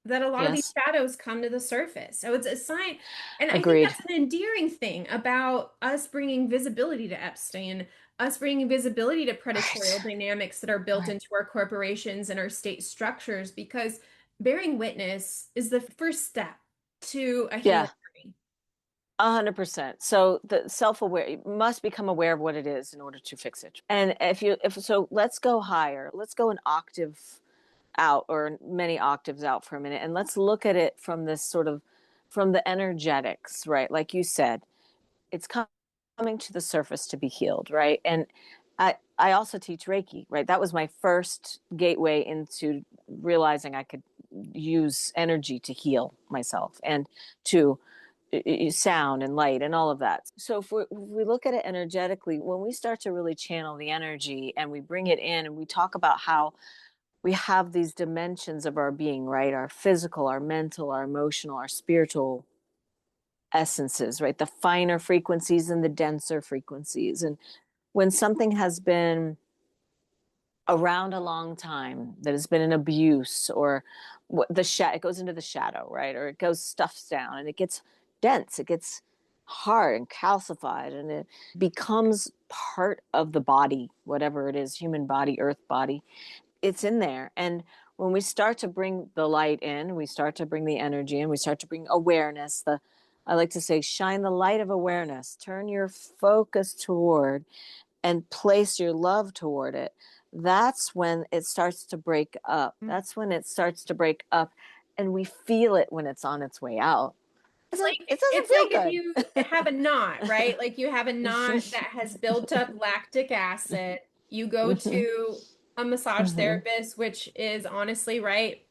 that a lot of these Yes. shadows come to the surface. So it's a sign. And I think Agreed. that's an endearing thing about us bringing visibility to Epstein, us bringing visibility to Right. predatorial dynamics that are built Right. into our corporations and our state structures, because bearing witness is the first step to a healing Yeah. journey. 100%. So the self-aware, you must become aware of what it is in order to fix it. And if so, let's go higher. Let's go an octave out or many octaves out for a minute, and let's look at it from this sort of from the energetics, right? Like you said, it's coming to the surface to be healed, right? And I also teach Reiki, right? That was my first gateway into realizing I could use energy to heal myself and to sound and light and all of that. So if we look at it energetically, when we start to really channel the energy and we bring it in and we talk about how we have these dimensions of our being, right? Our physical, our mental, our emotional, our spiritual essences, right? The finer frequencies and the denser frequencies. And when something has been around a long time, that has been an abuse, or it goes into the shadow, right? Or it goes stuffs down and it gets dense, it gets hard and calcified, and it becomes part of the body, whatever it is, human body, earth body. It's in there. And when we start to bring the light in, we start to bring the energy in, we start to bring awareness, the I like to say, shine the light of awareness, turn your focus toward and place your love toward it. That's when it starts to break up. That's when it starts to break up, and we feel it when it's on its way out. It doesn't It's like if feel you have a knot, right? Like you have a knot that has built up lactic acid. You go to a massage therapist, which is honestly, right,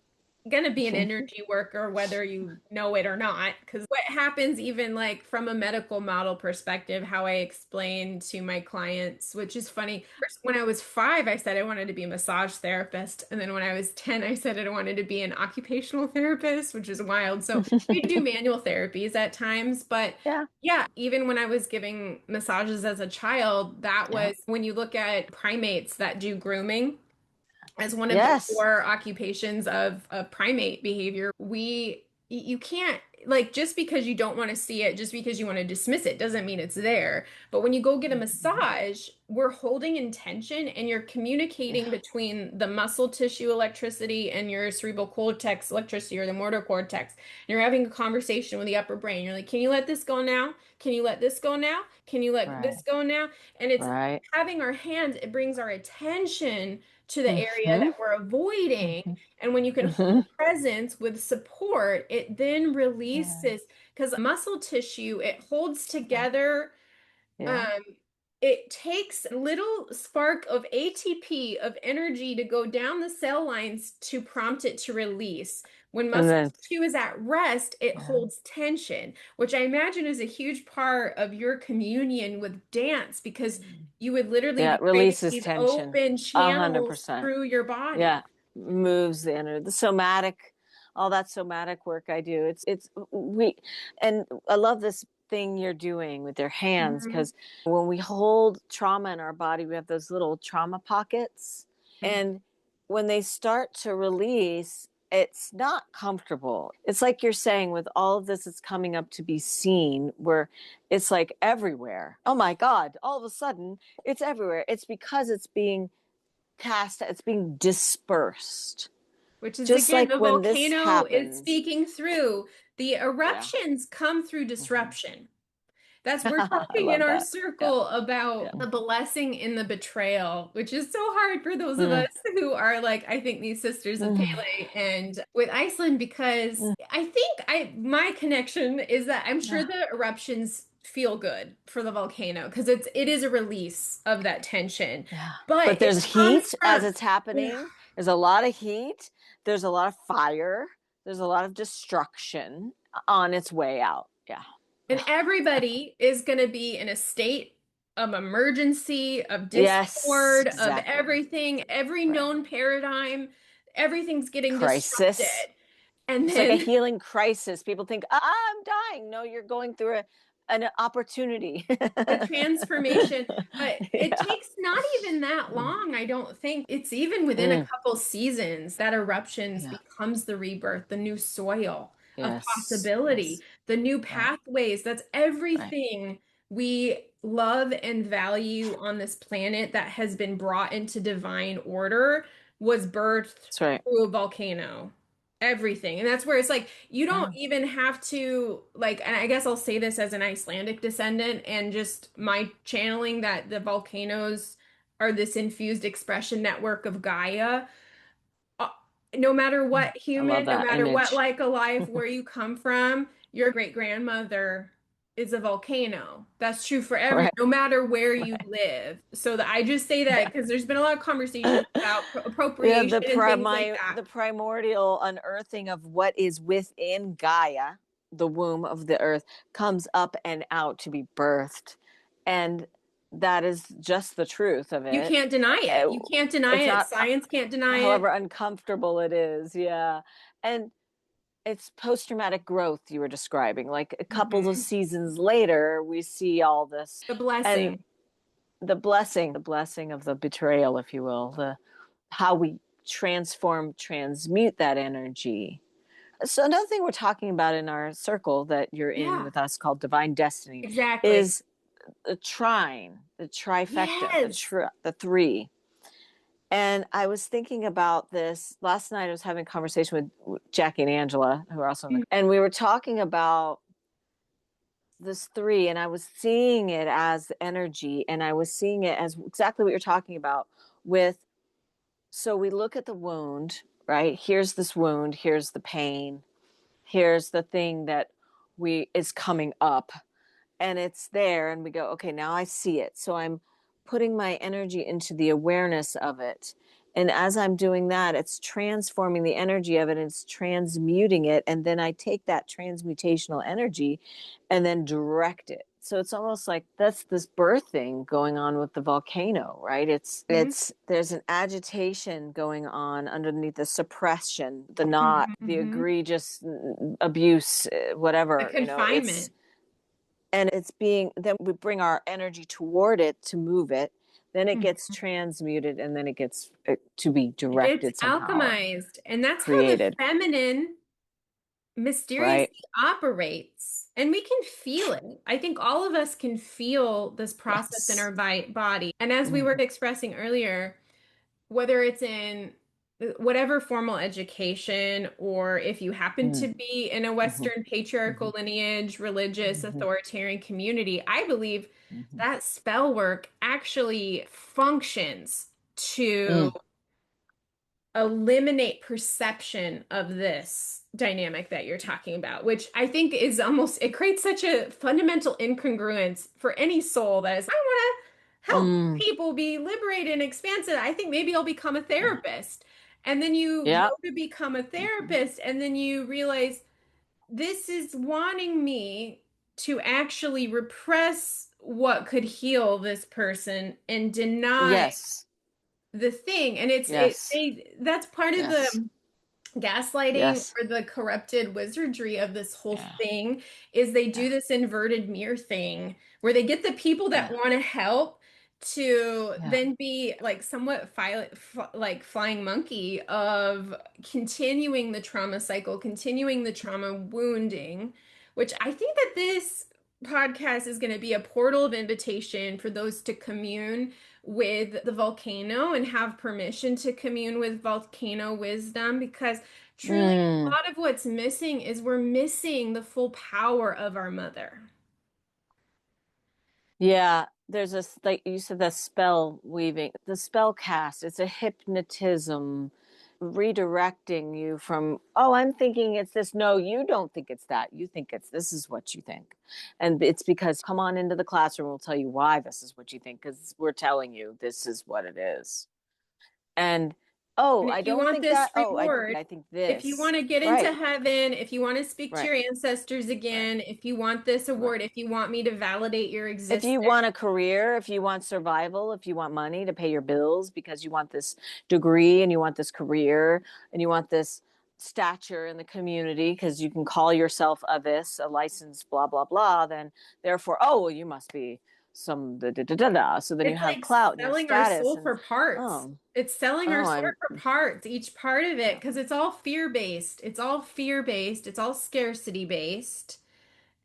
gonna be an energy worker, whether you know it or not. Because what happens, even like from a medical model perspective, how I explain to my clients, which is funny. First, when I was 5, I said I wanted to be a massage therapist. And then when I was 10, I said I wanted to be an occupational therapist, which is wild. So we do manual therapies at times, but Yeah. yeah, even when I was giving massages as a child, that Yeah. was when you look at primates that do grooming as one of the Yes. core occupations of primate behavior, you can't like just because you don't want to see it, just because you want to dismiss it, doesn't mean it's there. But when you go get a massage, we're holding intention and you're communicating Yeah. between the muscle tissue electricity and your cerebral cortex electricity or the motor cortex. And you're having a conversation with the upper brain. You're like, can you let this go now? Can you let this go now? Can you let this Right. go now? And it's Right. having our hands, it brings our attention to the area Mm-hmm. that we're avoiding. Mm-hmm. And when you can Mm-hmm. hold presence with support, it then Yeah. releases because muscle tissue, it holds Right. together Yeah. um it takes a little spark of ATP of energy to go down the cell lines to prompt it to release. When And muscle then, tissue is at rest, it yeah, holds tension, which I imagine is a huge part of your communion with dance because you would literally yeah, be it creating releases these tension open a hundred channels percent. through your body. Yeah, moves the energy, the somatic, all that somatic work I do. It's we, and I love this thing you're doing with your hands Mhm. because when we hold trauma in our body, we have those little trauma pockets, and when they start to release, it's not comfortable. It's like you're saying with all of this, it's coming up to be seen, where it's like everywhere. Oh my God, all of a sudden it's everywhere. It's because it's being cast, it's being dispersed. Which is Just again, like the when this volcano is happens. speaking through. The Yeah. eruptions come through Mm-hmm. disruption. We're I talking in love our that. Yeah. circle Yeah. about the blessing in the betrayal, which is so hard for those of Mm. us who are like, I think these sisters of Mm. Pele and with Iceland, because Mm. I think my connection is that I'm sure Yeah. the eruptions feel good for the volcano because it is a release of that tension. Yeah. But But it there's comes heat as from it's happening. There's a lot of heat. There's a lot of fire. There's a lot of destruction on its way out. Yeah. and everybody is going to be in a state of emergency, of Yes, discord, of exactly. everything, every Right. known paradigm, everything's getting disrupted. Crisis. And It's like a then healing crisis. People think, I'm dying. No, you're going through an opportunity. a transformation, but it Yeah. takes not even that long, I don't think. It's even within a Mm. couple seasons that eruptions Yeah. becomes the rebirth, the new soil of Yes. possibility, Yes. the new Right. pathways. That's Right. everything we love and value on this planet that has been brought into divine order was birthed That's right. through a volcano. Everything. And that's where it's like you don't Yeah. even have to like, and I guess I'll say this as an Icelandic descendant and just my channeling that the volcanoes are this infused expression network of Gaia. Uh, no matter what I love human, no that matter what image. like alive, where you come from, your great grandmother is a volcano. That's true for everyone, Right. no matter where you Right. live. So that I just say that Yeah. because there's been a lot of conversations about Yeah, appropriation and things like that. the primordial unearthing of what is within Gaia, the womb of the earth, comes up and out to be birthed. And that is just the truth of You it. can't deny it. Uh, You can't deny It's it. not, Science can't deny however it. uncomfortable it is. Yeah. And it's post-traumatic growth you were describing. Like a couple of Mhm. seasons later, we see all this. The And blessing. the blessing of the betrayal, if you will, the how we transmute that energy. So another thing we're talking about in our circle that you're in Yeah, with us called divine destiny exactly. is the trine, the trifecta, Yes. the three. And I was thinking about this last night. I was having a conversation with Jackie and Angela, who are also in the, Mhm. and we were talking about this three, and I was seeing it as energy, and I was seeing it as exactly what you're talking about with. So we look at the wound, right? Here's this wound, here's the pain, here's the thing that we is coming up, and it's there, and we go, okay, now I see it. So I'm putting my energy into the awareness of it. And as I'm doing that, it's transforming the energy of it, and it's transmuting it. And then I take that transmutational energy and then direct it. So it's almost like that's this birthing going on with the volcano, right? Mhm. There's an agitation going on underneath the suppression, the not, Mhm. the Mhm. egregious abuse, The whatever, it's, confinement. and it's being, then we bring our energy toward it to move it, then it gets Mhm. transmuted, and then it gets to be It gets directed somehow, alchemized. And that's how the created, feminine right. mysteriously operates. And we can feel it. I think all of us can feel this process in Yes. our body. And as we were Mm-hmm. expressing earlier, whether it's in whatever formal education or if you happen to be in a Mm-hmm. Western Mm-hmm. patriarchal lineage, religious, Mm-hmm. authoritarian community, I believe Mm-hmm. that spell work actually functions to Mm. eliminate perception of this dynamic that you're talking about, which I think is almost, it creates such a fundamental incongruence for any soul that is, I want to help Mm. people be liberated and expansive. I think maybe I'll become a Yeah. therapist. And then you Yeah. go to become a Mhm. therapist, and then you realize this is wanting me to actually repress what could heal this person and deny Yes. the thing. And Yes. that's part of Yes. the gaslighting Yes. or the corrupted wizardry of this whole Yeah. thing is they Yeah. do this inverted mirror thing where they get the people that Yeah. want to help to Yeah. then be like somewhat like flying monkey of continuing the trauma cycle, continuing the trauma wounding, which I think that this podcast is going to be a portal of invitation for those to commune with the volcano and have permission to commune with volcano wisdom, because truly a Mm. lot of what's missing is we're missing the full power of our mother. Yeah, there's this, like you said, the spell weaving, the spell cast. It's a hypnotism, redirecting you from, oh, I'm thinking it's this. No, you don't think it's that. You think it's this is what you think. And it's because come on into the classroom, we'll tell you why this is what you think, because we're telling you this is what it is. And oh, And if I you don't want think this that. Oh, reward, I think if you this. want to get into Right, heaven, if you want to speak to right, your ancestors right, again, if you want this right. award, if you want me to validate your If existence. you want a career, if you want survival, if you want money to pay your bills because you want this degree and you want this career and you want this stature in the community because you can call yourself a this, a licensed blah, blah, blah, then therefore, oh, well, you must be some da da da da da. So then you It's have like clout and you have selling our status soul and, for parts. oh, It's selling our oh, soul I'm, for parts, each part of it, yeah, because it's all fear-based. It's all fear-based. It's all scarcity-based.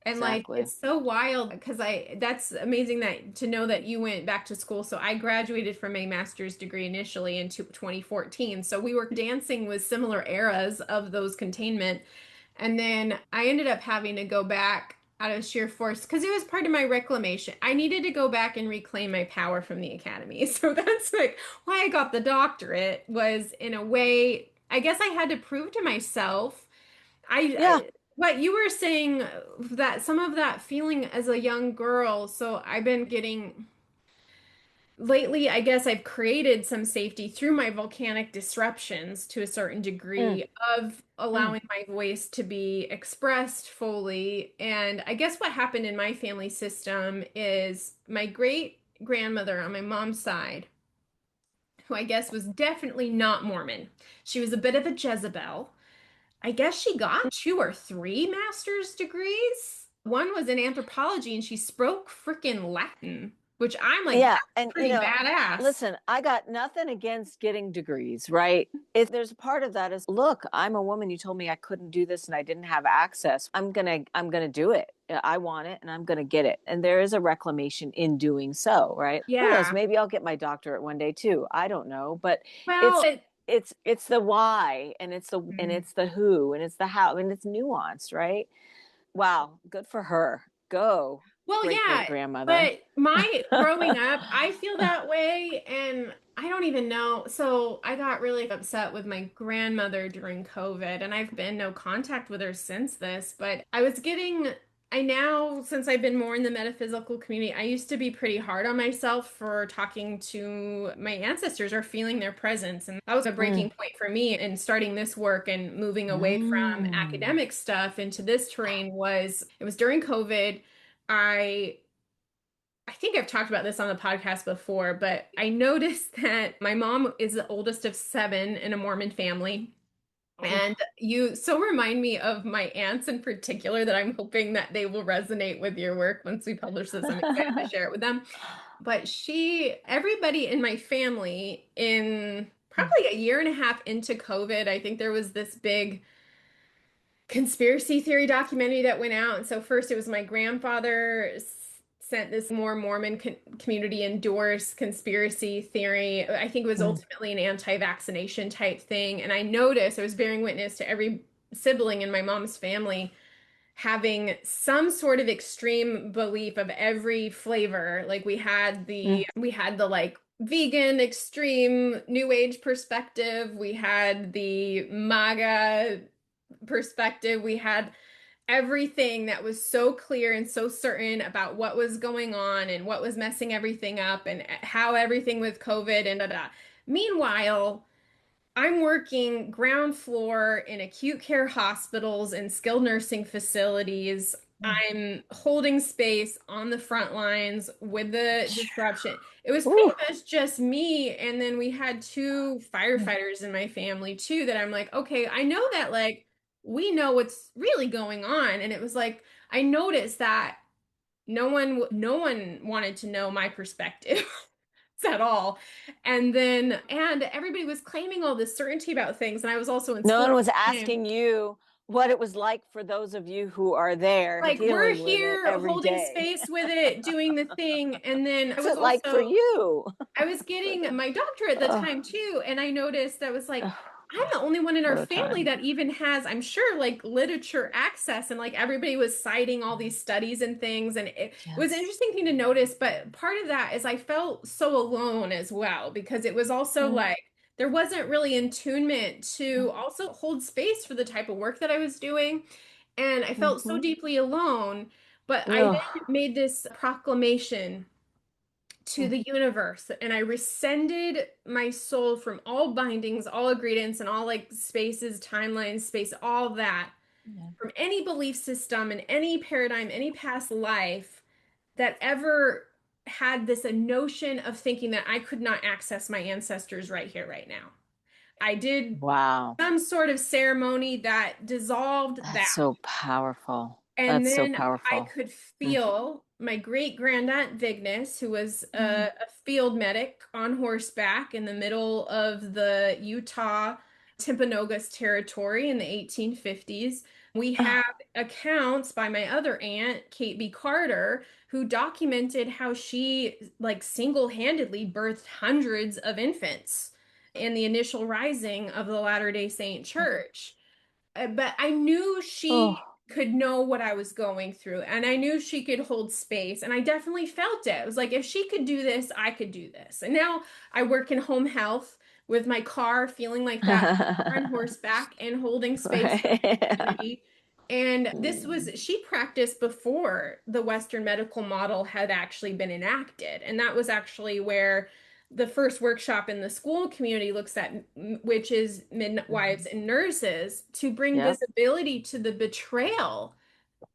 And like exactly. it's so wild because that's amazing that to know that you went back to school. So I graduated from a master's degree initially in 2014. So we were dancing with similar eras of those containment. And then I ended up having to go back out of sheer force because it was part of my reclamation. I needed to go back and reclaim my power from the academy. So that's like why I got the doctorate was in a way, I guess I had to prove to myself Yeah. what you were saying that some of that feeling as a young girl. So I've been getting lately, I guess I've created some safety through my volcanic disruptions to a certain Mm, degree of mm, allowing my voice to be expressed fully. And I guess what happened in my family system is my great grandmother on my mom's side, who I guess was definitely not Mormon. She was a bit of a Jezebel. I guess she got two or three master's degrees. One was in anthropology and she spoke freaking Latin, which I'm like, yeah, that's and pretty badass. listen, I got nothing against getting degrees, right? If there's a part of that is, look, I'm a woman. You told me I couldn't do this and I didn't have access. I'm gonna do it. I want it and I'm gonna get it. And there is a reclamation in doing so, right? Who knows? Yeah. Maybe I'll get my doctorate one day too. I don't know, but Well, it's it's the why and it's the who and it's the how and it's nuanced, right? Wow, good for her. Go, well, great great yeah, grandmother. but my growing up, I feel that way, and I don't even know. So I got really upset with my grandmother during COVID, and I've been no contact with her since this. But I now, since I've been more in the metaphysical community, I used to be pretty hard on myself for talking to my ancestors or feeling their presence. And that was a Mm. breaking point for me in starting this work and moving away from Mm. academic stuff into this terrain it was during COVID. I I think I've talked about this on the podcast before, but I noticed that my mom is the oldest of seven in a Mormon family. And Oof. you so remind me of my aunts in particular that I'm hoping that they will resonate with your work once we publish this. I'm excited to share it with them. But everybody in my family, in probably a year and a half into COVID, I think there was this big conspiracy theory documentary that went out. And so first it was my grandfather sent this more Mormon community endorsed conspiracy theory. I think it was Mm. ultimately an anti-vaccination type thing. And I noticed I was bearing witness to every sibling in my mom's family having some sort of extreme belief of every flavor. Like Mm. we had the like vegan extreme new age perspective. We had the MAGA perspective. We had everything that was so clear and so certain about what was going on and what was messing everything up and how everything with COVID and da da. Meanwhile, I'm working ground floor in acute care hospitals and skilled nursing facilities. I'm holding space on the front lines with the disruption. It was pretty Ooh. much just me. And then we had two firefighters in my family too, that I'm like, okay, I know that like we know what's really going on. And it was like, I noticed that no one wanted to know my perspective at all. And everybody was claiming all this certainty about things. And I was also in No school one was at the time. asking you what it was like for those of you who are there Like, we're dealing with it here every holding day. space with it, doing the thing. And then What's it like for you? I was getting my doctorate at the Oh, time too, and I noticed that was like, oh I'm God, the only one in our what a family time. that even has, I'm sure, like literature access, and like everybody was citing all these studies and things, and it was an Yes. interesting thing to notice. But part of that is I felt so alone as well, because it was also Mm, like there wasn't really attunement to also hold space for the type of work that I was doing, and I felt so mm-hmm. deeply alone. But I then Oh, made this proclamation to mm, the universe, and I rescinded my soul from all bindings, all agreements, and all like spaces, timelines, space, all that, yeah. from any belief system and any paradigm, any past life that ever had this a notion of thinking that I could not access my ancestors right here, right now. I did Wow. some sort of ceremony that dissolved That's that. so powerful. And That's so then I powerful. could Mm, feel my great grandaunt Vignes, who was mm, a field medic on horseback in the middle of the Utah Timpanogos territory in the 1850s. We have oh, accounts by my other aunt, Kate B. Carter, who documented how she like single-handedly birthed hundreds of infants in the initial rising of the Latter-day Saint Church. But I knew she oh, could know what I was going through, and I knew she could hold space, and I definitely felt it. It was like, if she could do this, I could do this. And now I work in home health with my car, feeling like that on horseback and holding space for the right. community. And this was, Mm, she practiced before the Western medical model had actually been enacted. And that was actually where the first workshop in the school community looks at, which is midwives mhm. and nurses, to bring Yep. visibility to the betrayal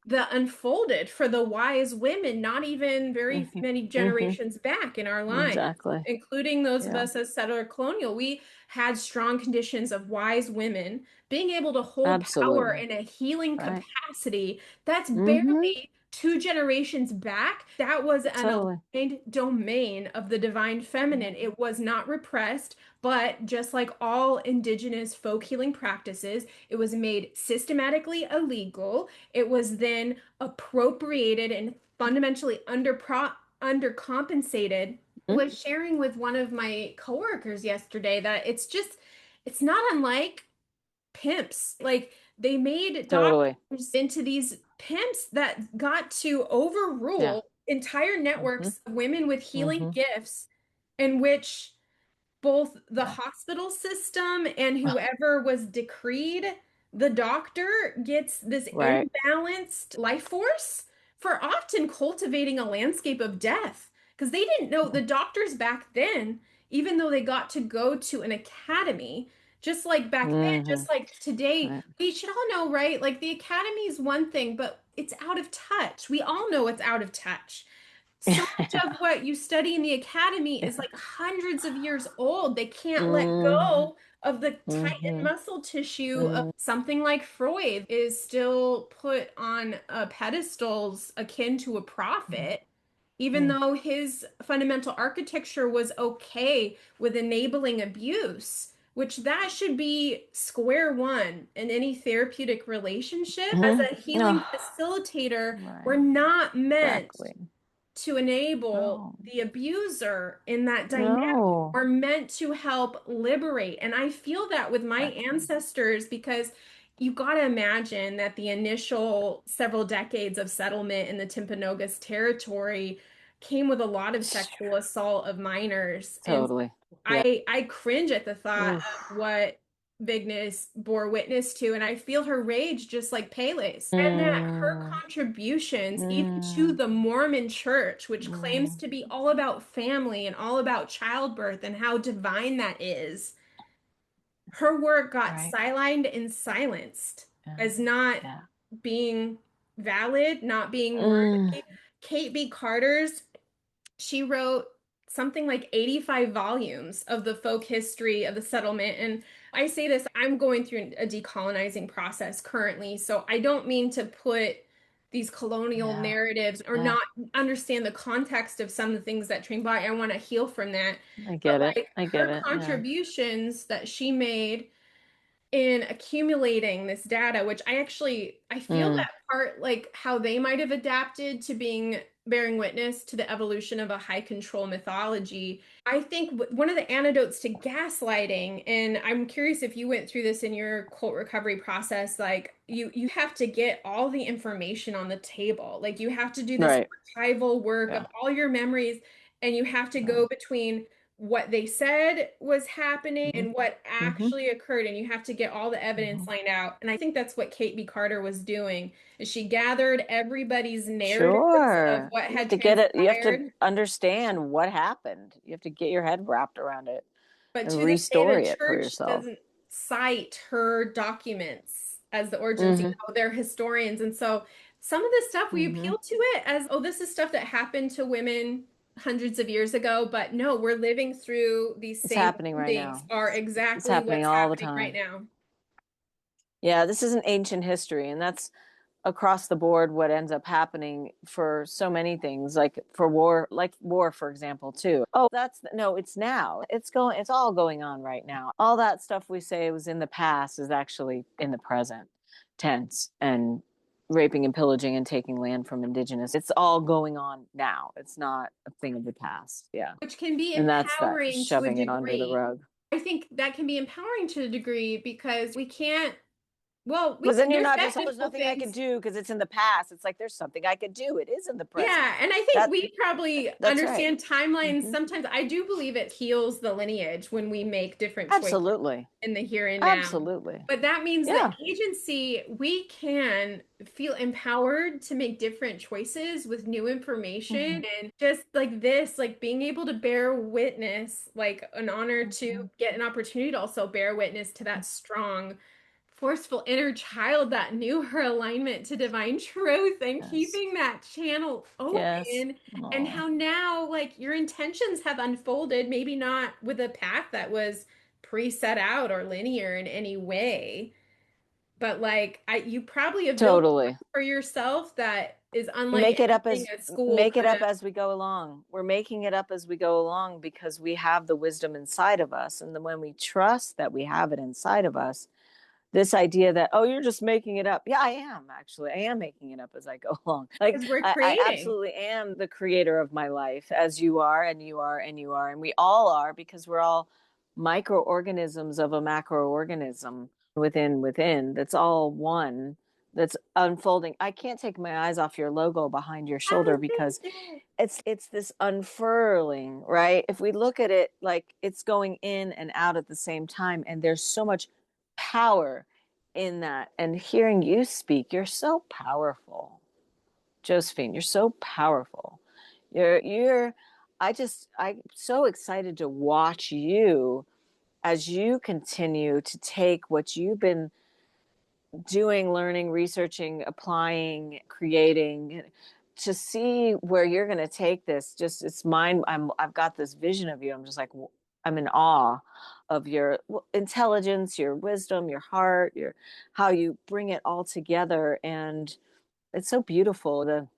that unfolded for the wise women, not even very Hmm. many Hmm. generations back in our line, Exactly. including those of Yeah. us as settler colonial. We had strong conditions of wise women being able to hold power Absolutely. in a healing Right. capacity that's Hmm. barely 2 generations back. That was an Totally. aligned domain of the divine feminine. It was not repressed, but just like all indigenous folk healing practices, it was made systematically illegal. It was then appropriated and fundamentally undercompensated. I Mhm. was sharing with one of my coworkers yesterday that it's not unlike pimps. Like, they made Totally. doctors into these pimps that got to Yeah. overrule entire Hmm. networks of women with healing Hmm. gifts, in which both the Yeah. hospital system and whoever was decreed the doctor gets this Right. imbalanced life force for often cultivating a landscape of death. Because they didn't know the doctors back then, even though they got to go to an academy, just like back then, Hmm. just like today, Right. we should all know, right? Like, the academy is one thing, but it's out of touch. We all know it's out of touch. So much of what you study in the academy is like hundreds of years old. They can't let Hmm. go of the tight and Hmm. muscle tissue of Hmm. something like Freud is still put on pedestals akin to a prophet, even Hmm. though his fundamental architecture was okay with enabling abuse, which that should be square one in any therapeutic relationship. As Hmm. a healing Oh, facilitator, we're right. not meant Exactly. to enable No. the abuser in that dynamic. No. We're meant to help liberate. And I feel that with my Exactly. ancestors, because you got to imagine that the initial several decades of settlement in the Timpanogos territory came with a lot of sexual assault of minors. And Totally. Yeah. I cringe at the thought Oof. of what Vignes bore witness to, and I feel her rage just like Pele's. And that her Mm, contributions, even to mm, the Mormon church, which claims mm. to be all about family and all about childbirth and how divine that is, her work got Right. sidelined and silenced Yeah. as not Yeah. being valid, not being Mm, worthy. Kate B. Carter's she wrote something like 85 volumes of the folk history of the settlement. And I say this, I'm going through a decolonizing process currently. So I don't mean to put these colonial yeah. narratives or Yeah. not understand the context of some of the things that transpire. I want to heal from that. I But get it. like I get her it. Yeah. contributions that she made in accumulating this data, which I feel Mm, that part like how they might have adapted to being bearing witness to the evolution of a high control mythology. I think one of the antidotes to gaslighting, and I'm curious if you went through this in your cult recovery process, like you have to get all the information on the table. Like you have to do this right. archival work of Yeah. all your memories, and you have to Yeah. go between what they said was happening Mm-hmm. and what Mm-hmm. actually occurred, and you have to get all the evidence Mm-hmm. lined out. And I think that's what Kate B. Carter was doing, is she gathered everybody's narratives of Sure. what You have had to get it. You have to transpired. understand what happened. You have to get your head wrapped around it But and to this day, the restory it for church yourself. doesn't cite her documents as the origins. Mm-hmm. They're historians. And so some of this stuff we Mm-hmm. appeal to it as, oh, this is stuff that happened to women hundreds of years ago. But no, we're living through these It's same happening right things now. are It's exactly happening what's all the happening right time. now. Yeah, this is an ancient history, and that's across the board what ends up happening for so many things, like for war, like war, for example, too. Oh, that's no, it's now. It's all going on right now. All that stuff we say was in the past is actually in the present tense, and raping and pillaging and taking land from indigenous. It's all going on now. It's not a thing of the past. Yeah. Which can be And that's that empowering to a shoving it under the degree. rug. I think that can be empowering to a degree because we can't, well, Because then you're there's not just, oh, there's technical nothing I can things. do because it's in the past. It's like there's something I could do. It is in the present. Yeah, and I think That we probably that's right. understand timelines. Mm-hmm. Sometimes I do believe it heals the lineage when we make different choices Absolutely. in the here and now. Absolutely. But that means that Yeah. agency, we can feel empowered to make different choices with new Mm-hmm. information. And just like this, like being able to bear witness, like an honor to Mm-hmm. get an opportunity to also bear witness to that strong, forceful inner child that knew her alignment to divine truth and Yes. keeping that channel Yes. open, and Oh, how now like your intentions have unfolded, maybe not with a path that was pre-set out or linear in any way, but like you probably have built totally. for yourself that is unlike Make it up anything as a school make it could up have. as we go along. We're making it up as we go along because we have the wisdom inside of us. And then when we trust that we have it inside of us, this idea that, oh, you're just making it up. Yeah, I am actually. I am making it up as I go along. Like Because we're I creating. absolutely am the creator of my life, as you are, and you are, and you are, and we all are, because we're all microorganisms of a macroorganism within. That's all one. That's unfolding. I can't take my eyes off your logo behind your I shoulder was because gonna say, it's this unfurling, right? If we look at it like it's going in and out at the same time, and there's so much power in that. And hearing you speak, you're so powerful, Josephine. You're so powerful. You're. I'm so excited to watch you as you continue to take what you've been doing, learning, researching, applying, creating, to see where you're going to take this. Just it's mine. I've got this vision of you. I'm just like, I'm in awe of your intelligence, your wisdom, your heart, your how you bring it all together, and it's so beautiful. The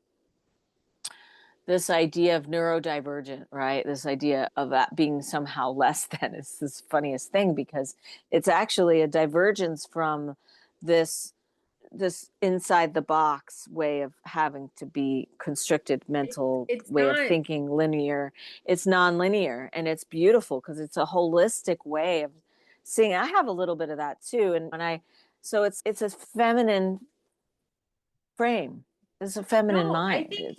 This idea of neurodivergent, right? This idea of that being somehow less than is this funniest thing, because it's actually a divergence from this inside the box way of having to be constricted it's mental it's way of not. thinking, linear. It's non-linear, and it's beautiful because it's a holistic way of seeing. I have a little bit of that too, and when I so it's a feminine frame. It's a feminine No, I mind. think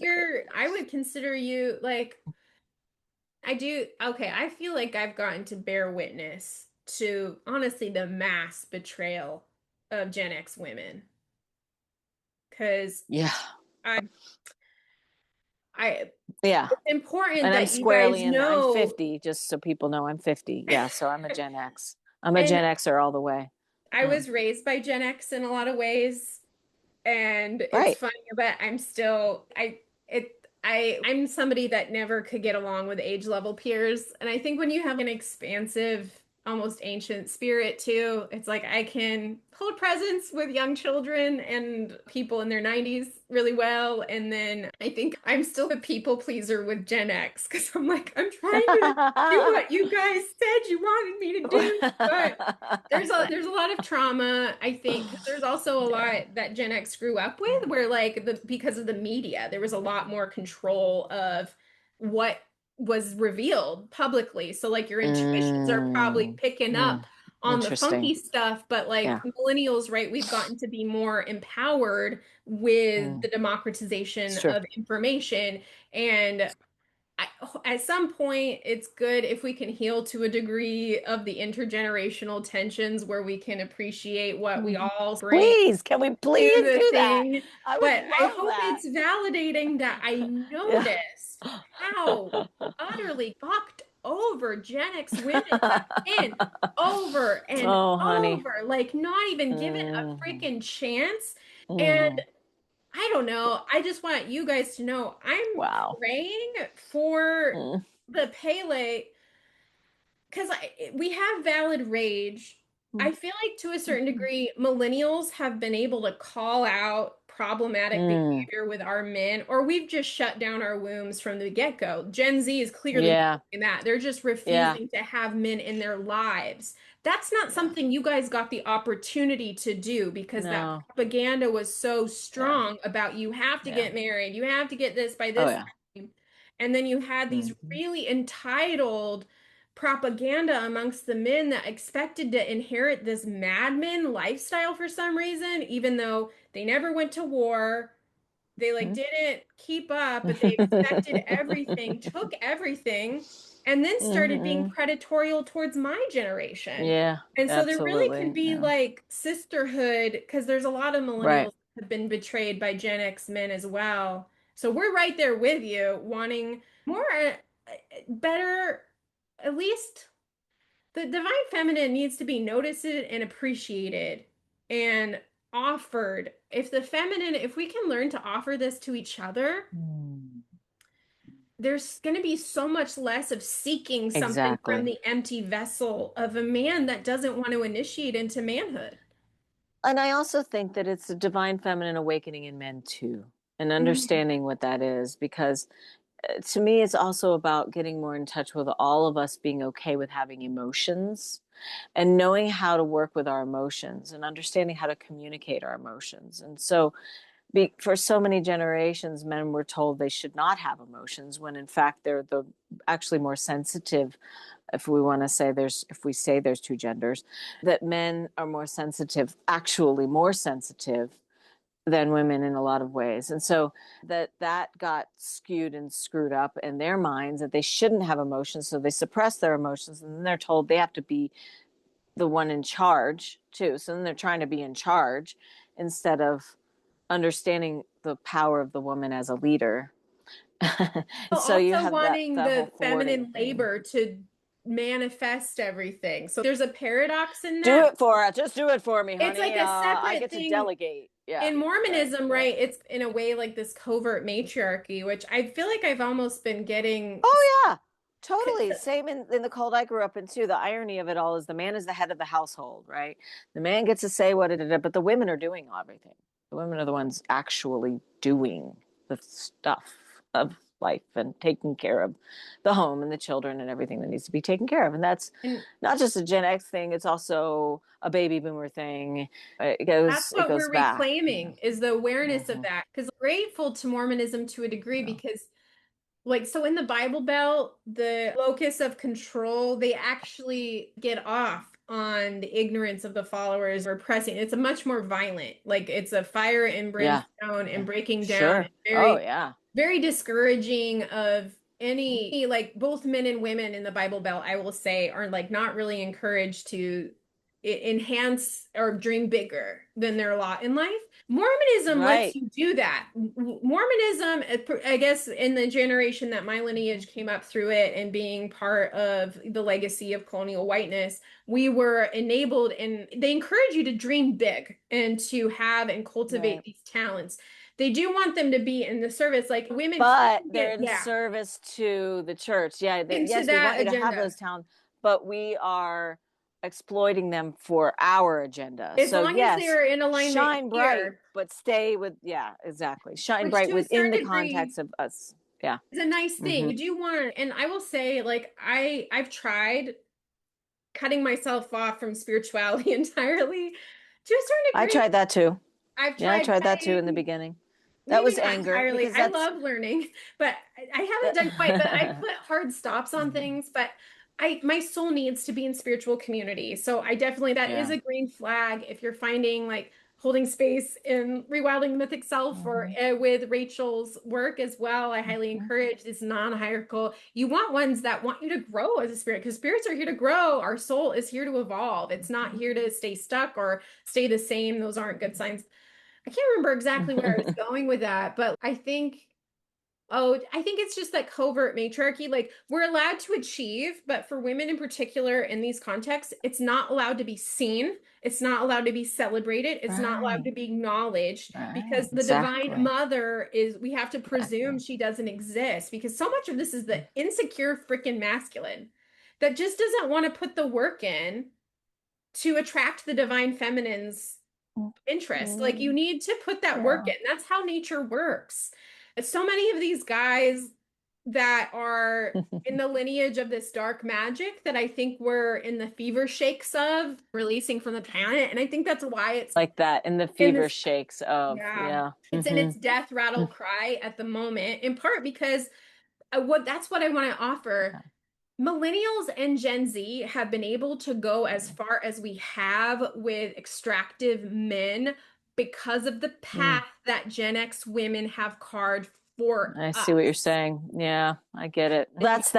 I would consider you like, I do. Okay, I feel like I've gotten to bear witness to honestly the mass betrayal of Gen X women. Because Yeah. I Yeah. it's important And I'm that you guys squarely in, I'm know. 50, just so people know I'm 50. Yeah. So I'm a Gen X. I'm a And Gen Xer all the way. I Yeah. was raised by Gen X in a lot of ways, and it's Right. funny, but I'm still I'm somebody that never could get along with age level peers. And I think when you have an expansive, almost ancient spirit too, it's like I can hold presence with young children and people in their 90s really well. And then I think I'm still a people pleaser with Gen X because I'm like, I'm trying to do what you guys said you wanted me to do. But there's a lot of trauma, I think, because there's also a Yeah. lot that Gen X grew up with where like because of the media, there was a lot more control of what was revealed publicly. So like your intuitions are probably Mm, picking mm, up on the interesting. funky stuff, but like Yeah. millennials, right, we've gotten to be more empowered with Mm, the it's democratization true. of information. And at some point, it's good if we can heal to a degree of the intergenerational tensions where we can appreciate what we Mhm. all bring Please, can we to please the do that? thing. I would But I love hope that. it's validating that I Yeah. noticed how utterly fucked over Gen X women have been over and Oh, honey. over, like not even given a Mm, freaking chance. And mm, I don't know. I just want you guys to know I'm wow. praying for Mm, the Pele because we have valid rage. mm, I feel like to a certain mm, degree, millennials have been able to call out problematic mm. behavior with our men, or we've just shut down our wombs from the get-go. Gen Z is clearly not Yeah. doing that. They're just Yeah. refusing to have men in their lives. That's not Yeah. something you guys got the opportunity to do because that No. propaganda was so Yeah. strong about you have to Yeah. get married, you have to get this by Oh, this yeah. time. And then you had these Hmm. really entitled propaganda amongst the men that expected to inherit this madman lifestyle for some reason, even though they never went to war. They like didn't keep up, but they expected everything, took everything, and then started being Hmm. predatorial towards my generation. Yeah, And so there really could absolutely. be Yeah. like sisterhood because there's a lot of Right. millennials that have been betrayed by Gen X men as well. So we're right there with you, wanting more, better, at least the divine feminine needs to be noticed and appreciated and offered. If we can learn to offer this to each other, Mm. there's going to be so much less of seeking something from Exactly. the empty vessel of a man that doesn't want to initiate into manhood. And I also think that it's a divine feminine awakening in men too, and Mhm. understanding what that is, because to me, it's also about getting more in touch with all of us being okay with having emotions and knowing how to work with our emotions and understanding how to communicate our emotions. And so, for so many generations, men were told they should not have emotions when in fact they're the actually more sensitive. If we want to say if we say there's two genders, that men are more sensitive, actually more sensitive than women in a lot of ways. And so that got skewed and screwed up in their minds that they shouldn't have emotions, so they suppress their emotions, and then they're told they have to be the one in charge too. So then they're trying to be in charge instead of understanding the power of the woman as a leader. And so you Also have wanting that whole the thwarting feminine thing. labor to manifest everything. So there's a paradox in Do that. it for it. Just do it for me, It's honey. like a I separate get to thing delegate. Yeah. in Right. Mormonism, Right. right? It's in a way like this covert matriarchy, which I feel like I've almost been getting. Oh yeah, totally. Same in the cult I grew up in too. The irony of it all is the man is the head of the household, right? The man gets to say what it is, but the women are doing everything. The women are the ones actually doing the stuff of life and taking care of the home and the children and everything that needs to be taken care of. And that's And not just a Gen X thing, it's also a baby boomer thing. that's It what goes we're back, you reclaiming is the know. awareness of Hmm. that. Because I'm grateful to Mormonism to a degree Yeah. because like so in the Bible Belt, the locus of control, they actually get off on the ignorance of the followers repressing. It's a much more violent, like it's a fire and Yeah. brimstone and Yeah. breaking down and Sure. Oh very, yeah. very discouraging of any like both men and women in the Bible Belt, I will say, are like not really encouraged to enhance or dream bigger than their lot in life. Mormonism lets Right. you do that. Mormonism, I guess, in the generation that my lineage came up through it and being part of the legacy of colonial whiteness, we were enabled and they encourage you to dream big and to have and cultivate Right. these talents. They do want them to be in the service, like women can But they're get, in yeah, service to the church. Yeah, into yes, we that want you to have agenda. those talents, but we are exploiting them for our agenda. As So long as yes, they're in alignment shine bright, here, but stay with, yeah, exactly. Shine which bright to a within the certain degree context of us. Yeah. is a nice thing. Hmm. You do want, and I will say, like, I've tried cutting myself off from spirituality entirely to a certain I degree. tried that too. I've Yeah, I tried tried that too in the cutting, beginning. That maybe was not anger entirely. because I that's love learning, but I haven't done quite, but I put hard stops on things, but my soul needs to be in spiritual community. So I definitely, that is yeah. a green flag if you're finding like holding space in Rewilding the Mythic Self or Hmm. with Rachel's work as well. I highly Hmm. encourage this non-hierarchical. You want ones that want you to grow as a spirit because spirits are here to grow. Our soul is here to evolve. It's not here to stay stuck or stay the same. Those aren't good signs. I can't remember exactly where I was going with that, but I think it's just that covert matriarchy. Like we're allowed to achieve, but for women in particular in these contexts, it's not allowed to be seen. It's not allowed to be celebrated. It's not allowed Right. to be acknowledged Right. because the divine Exactly. mother is, we have to presume Exactly. she doesn't exist because so much of this is the insecure freaking masculine that just doesn't want to put the work in to attract the divine feminine's interest. Like you Mm, need to put that work yeah. in. That's how nature works. So many of these guys that are in the lineage of this dark magic that I think we're in the fever shakes of releasing from the planet. And I think that's why it's Like that in the in fever this, shakes of, yeah, yeah. it's in Hmm. its death rattle cry at the moment, in part because what that's what I want to offer. Yeah. Millennials and Gen Z have been able to go as far as we have with extractive men because of the Mm. path that Gen X women have carved for I see what you're us. saying. Yeah, I get it. That's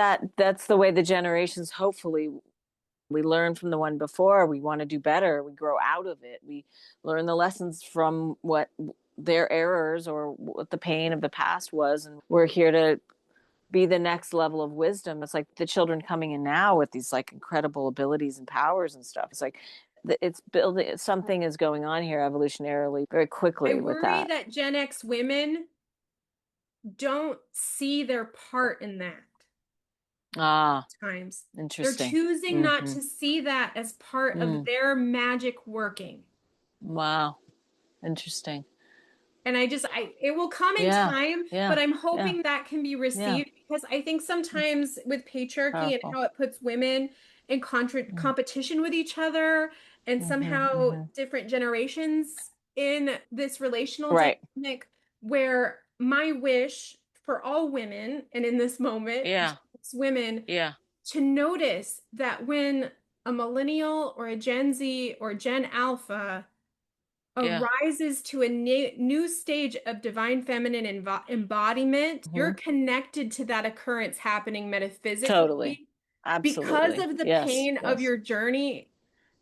the way the generations, hopefully, we learn from the one before. We want to do better. We grow out of it. We learn the lessons from what their errors or what the pain of the past was. And we're here to be the next level of wisdom. It's like the children coming in now with these like incredible abilities and powers and stuff. It's like it's building, something is going on here evolutionarily very I quickly with worry that. that Gen X women don't see their part in that Ah, times. They're interesting. choosing not Mm-hmm. to see that as part of Mm. their magic working. Wow. Interesting. And it will come in Yeah. time, but Yeah. I'm Yeah. hoping that can be Yeah. received because I think sometimes with patriarchy and Powerful. how it puts women in Mm. competition with each other and Mm-hmm. somehow Mm-hmm. different generations in this relational Right. dynamic where my wish for all women, and in this moment, Yeah. women Yeah. to notice that when a millennial or a Gen Z or Gen Alpha Yeah. arises to a new stage of divine feminine embodiment, you're Mm-hmm. connected to that occurrence happening Totally. metaphysically because Absolutely. of the Yes. pain of Yes. your journey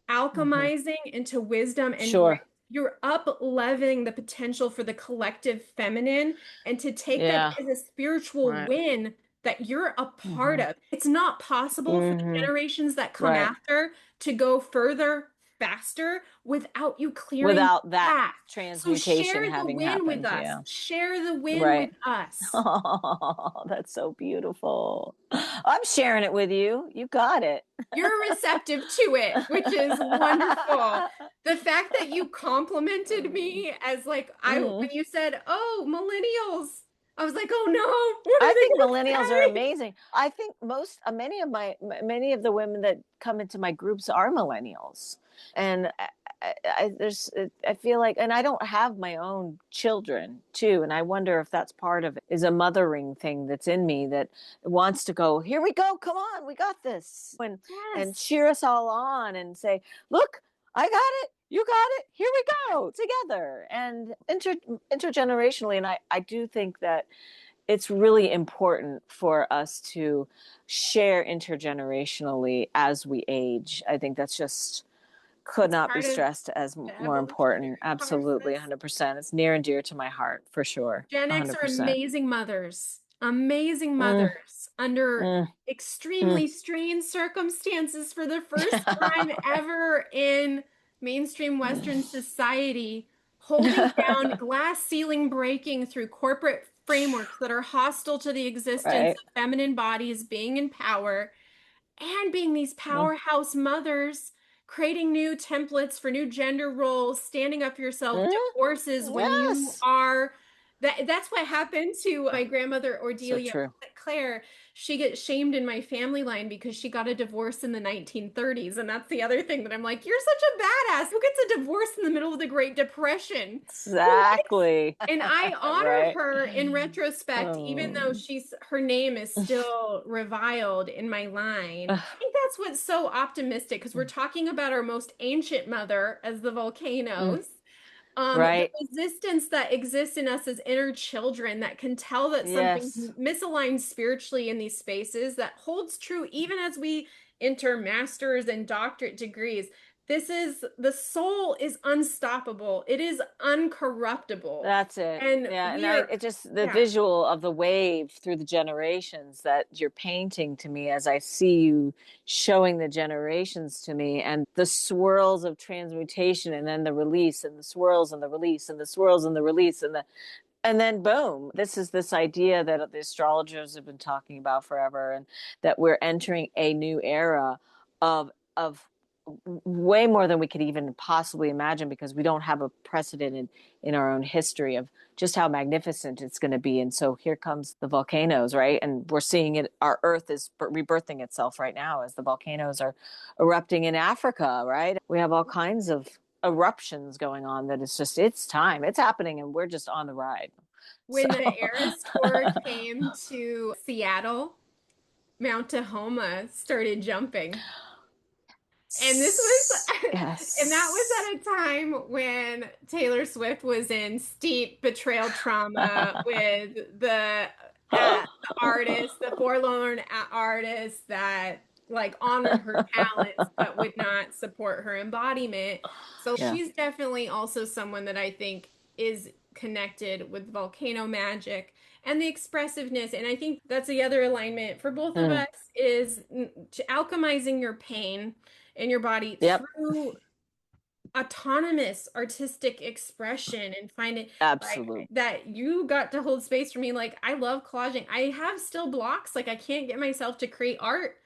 Mm-hmm. alchemizing into wisdom and grace. Sure. You're up leveling the potential for the collective feminine and to take that Yeah. as a spiritual Right. win that you're a part Mm-hmm. of. It's not possible for the Mm-hmm. generations that come Right. after to go further faster without you clearing Without the that path. So transmutation share the having win with happened. us. Yeah. Share the win with Right. us. Oh, that's so beautiful. I'm sharing it with you. You got it. You're receptive to it, which is wonderful. The fact that you complimented me as like when Mm. you said, "Oh, millennials," I was like, "Oh no, what I are they think going millennials are to say?" amazing. I think many of the women that come into my groups are millennials, and I feel like, and I don't have my own children too, and I wonder if that's part of it, is a mothering thing that's in me that wants to go, here we go, come on, we got this, and Yes. cheer us all on and say, look, I got it. You got it. Here we go together and intergenerationally. And I do think that it's really important for us to share intergenerationally as we age. I think that's just could It's not be part of stressed as the more important. evolutionary Absolutely, process. 100%. It's near and dear to my heart, for sure. Gen X are 100%. amazing Mm, mothers under mm, mm. extremely strange circumstances for the first time ever in mainstream Western society, holding down glass ceiling breaking through corporate frameworks that are hostile to the existence Right. of feminine bodies being in power and being these Mm, powerhouse mothers, creating new templates for new gender roles, standing up for yourself, mm. divorces when you Yes. are that's what happened to my grandmother So Ordelia true. Claire. She gets shamed in my family line because she got a divorce in the 1930s. And that's the other thing that I'm like, you're such a badass. Who gets a divorce in the middle of the Great Depression? Exactly. And I honor Right. her in retrospect, even though Um, her name is still reviled in my line. I think that's what's so optimistic because we're talking about our most ancient mother as the mm, volcanoes. The right. resistance that exists in us as inner children that can tell that something's Yes. misaligned spiritually in these spaces that holds true even as we enter masters and doctorate degrees. This is the soul is unstoppable. It is uncorruptible. That's it. And Yeah, and we are, it just the yeah, visual of the wave through the generations that you're painting to me as I see you showing the generations to me and the swirls of transmutation and then the release and the swirls and the release and the swirls and the release and then boom, this is this idea that the astrologers have been talking about forever and that we're entering a new era of way more than we could even possibly imagine because we don't have a precedent in our own history of just how magnificent it's going to be. And so here comes the volcanoes, right? And we're seeing it. Our earth is rebirthing itself right now as the volcanoes are erupting in Africa, right? We have all kinds of eruptions going on that it's just, it's time, it's happening, and we're just on the ride. So, when the Eras tour came to Seattle, Mount Tahoma started jumping. And this was, and that was yes. at a time when Taylor Swift was in steep betrayal trauma with the artist, the forlorn artist that like honored her talents but would not support her embodiment. So Yeah. she's definitely also someone that I think is connected with volcano magic and the expressiveness. And I think that's the other alignment for both of Mm. us is alchemizing your pain in your body Yep. through autonomous artistic expression and find it like Absolute. that you got to hold space for me. Like I love collaging. I have still blocks. Like I can't get myself to create art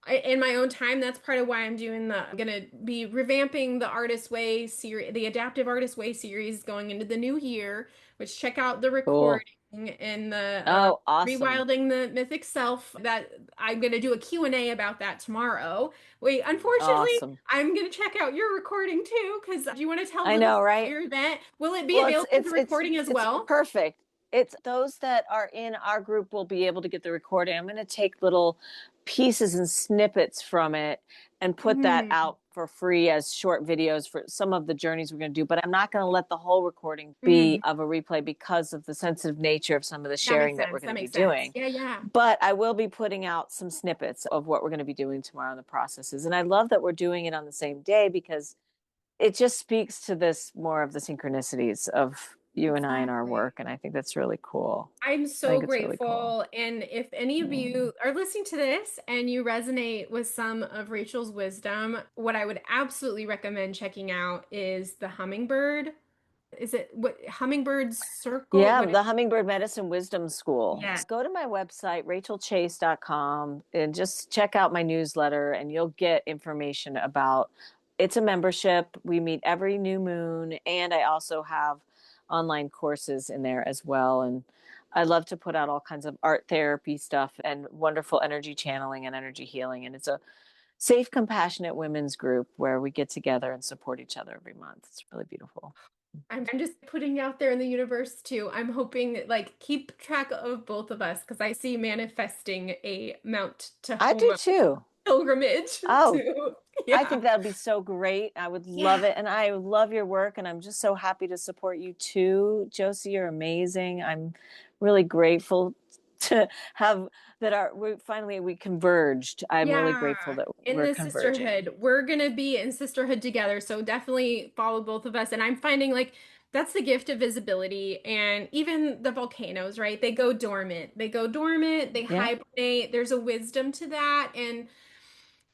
in my own time. That's part of why I'm gonna be revamping the Artist Way series, the Adaptive Artist Way series going into the new year, which check out the Cool. recording and the Oh, awesome. Rewilding the Mythic Self that I'm gonna do a Q&A about that tomorrow. Wait, unfortunately, Awesome. I'm gonna check out your recording too, because do you want to tell I the listeners know, about right? your event? Will it be Well, available the recording as it's well? perfect. It's those that are in our group will be able to get the recording. I'm going to take little pieces and snippets from it and put that Hmm. out for free as short videos for some of the journeys we're going to do. But I'm not going to let the whole recording be Hmm. of a replay because of the sensitive nature of some of the That makes sharing that we're sense. going That to be makes sense. doing. Yeah, yeah. But I will be putting out some snippets of what we're going to be doing tomorrow in the processes. And I love that we're doing it on the same day because it just speaks to this more of the synchronicities of you and I in our Exactly. work. And I think that's really cool. I'm I so think it's really cool. grateful. And if any of Mm. you are listening to this and you resonate with some of Rachel's wisdom, what I would absolutely recommend checking out is the hummingbird. Is it what hummingbird circle? Yeah, What? the Hummingbird Medicine Wisdom School. Yeah. Just go to my website, rachelchase.com, and just check out my newsletter, and you'll get information about it's a membership. We meet every new moon, and I also have online courses in there as well. And I love to put out all kinds of art therapy stuff and wonderful energy channeling and energy healing. And it's a safe, compassionate women's group where we get together and support each other every month. It's really beautiful. I'm just putting out there in the universe too. I'm hoping like keep track of both of us because I see manifesting a Mount I do Tahoma too. pilgrimage Oh, too. I Yeah. think that would be so great. I would Yeah. love it. And I love your work. And I'm just so happy to support you too. Josie, you're amazing. I'm really grateful to have that we converged. I'm really grateful Yeah. that In we're the converging. sisterhood, we're gonna be in sisterhood together. So definitely follow both of us. And I'm finding like that's the gift of visibility. And even the volcanoes, right? They go dormant. They go dormant, they Yeah, hibernate. There's a wisdom to that. And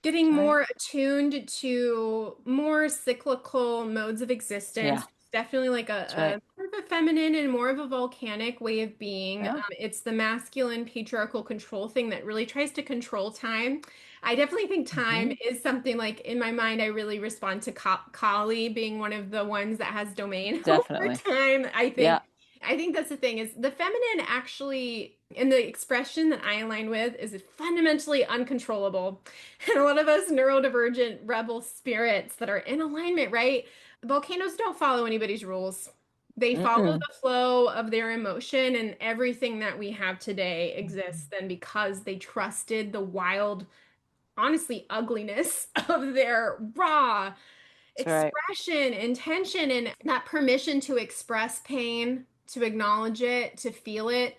getting that's right. more attuned to more cyclical modes of Yeah, existence. Definitely like that's right. a more of a feminine and more of a volcanic way of being. Yeah. It's the masculine patriarchal control thing that really tries to control time. I definitely think time Hmm. is something like in my mind, I really respond to Kali being one of the ones that has domain over Definitely. time. Yeah. I think that's the thing is the feminine actually, in the expression that I align with, is fundamentally uncontrollable. And a lot of us neurodivergent rebel spirits that are in alignment, right? Volcanoes don't follow anybody's rules. They follow Mm-mm. the flow of their emotion, and everything that we have today exists then because they trusted the wild, honestly, ugliness of their raw That's right. expression, intention, and that permission to express pain, to acknowledge it, to feel it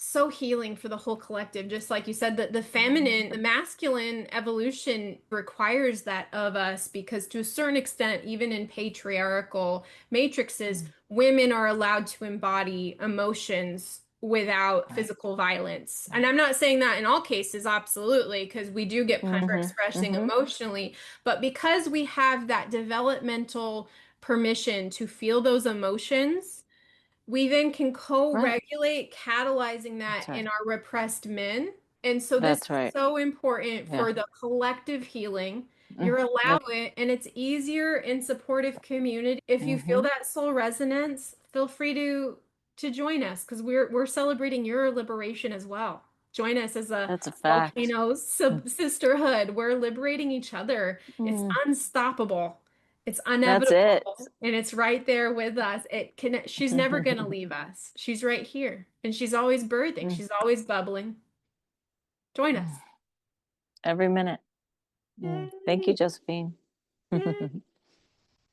so healing for the whole collective. Just like you said, that the feminine, the masculine evolution requires that of us because to a certain extent, even in patriarchal matrices, women are allowed to embody emotions without Right. physical violence. And I'm not saying that in all cases, absolutely, because we do get punished for Mm-hmm. expressing Mm-hmm. emotionally. But because we have that developmental permission to feel those emotions, we then can Right. co-regulate, catalyzing that That's in right. our repressed men. And so this That's is right. so important Yeah. for the collective healing. You're Mm. allowed That's it, and it's easier in supportive community. If you feel mm-hmm. that soul resonance, feel free to join us because we're celebrating your liberation as well. Join us as a That's a fact. volcano sisterhood. We're liberating each other. It's Mm. unstoppable. It's That's it. inevitable and it's right there with us. She's never gonna leave us. She's right here and she's always birthing. Mm. She's always bubbling. Join Mm. us. Every minute. Mm. Thank you, Yay. Josephine. Yay.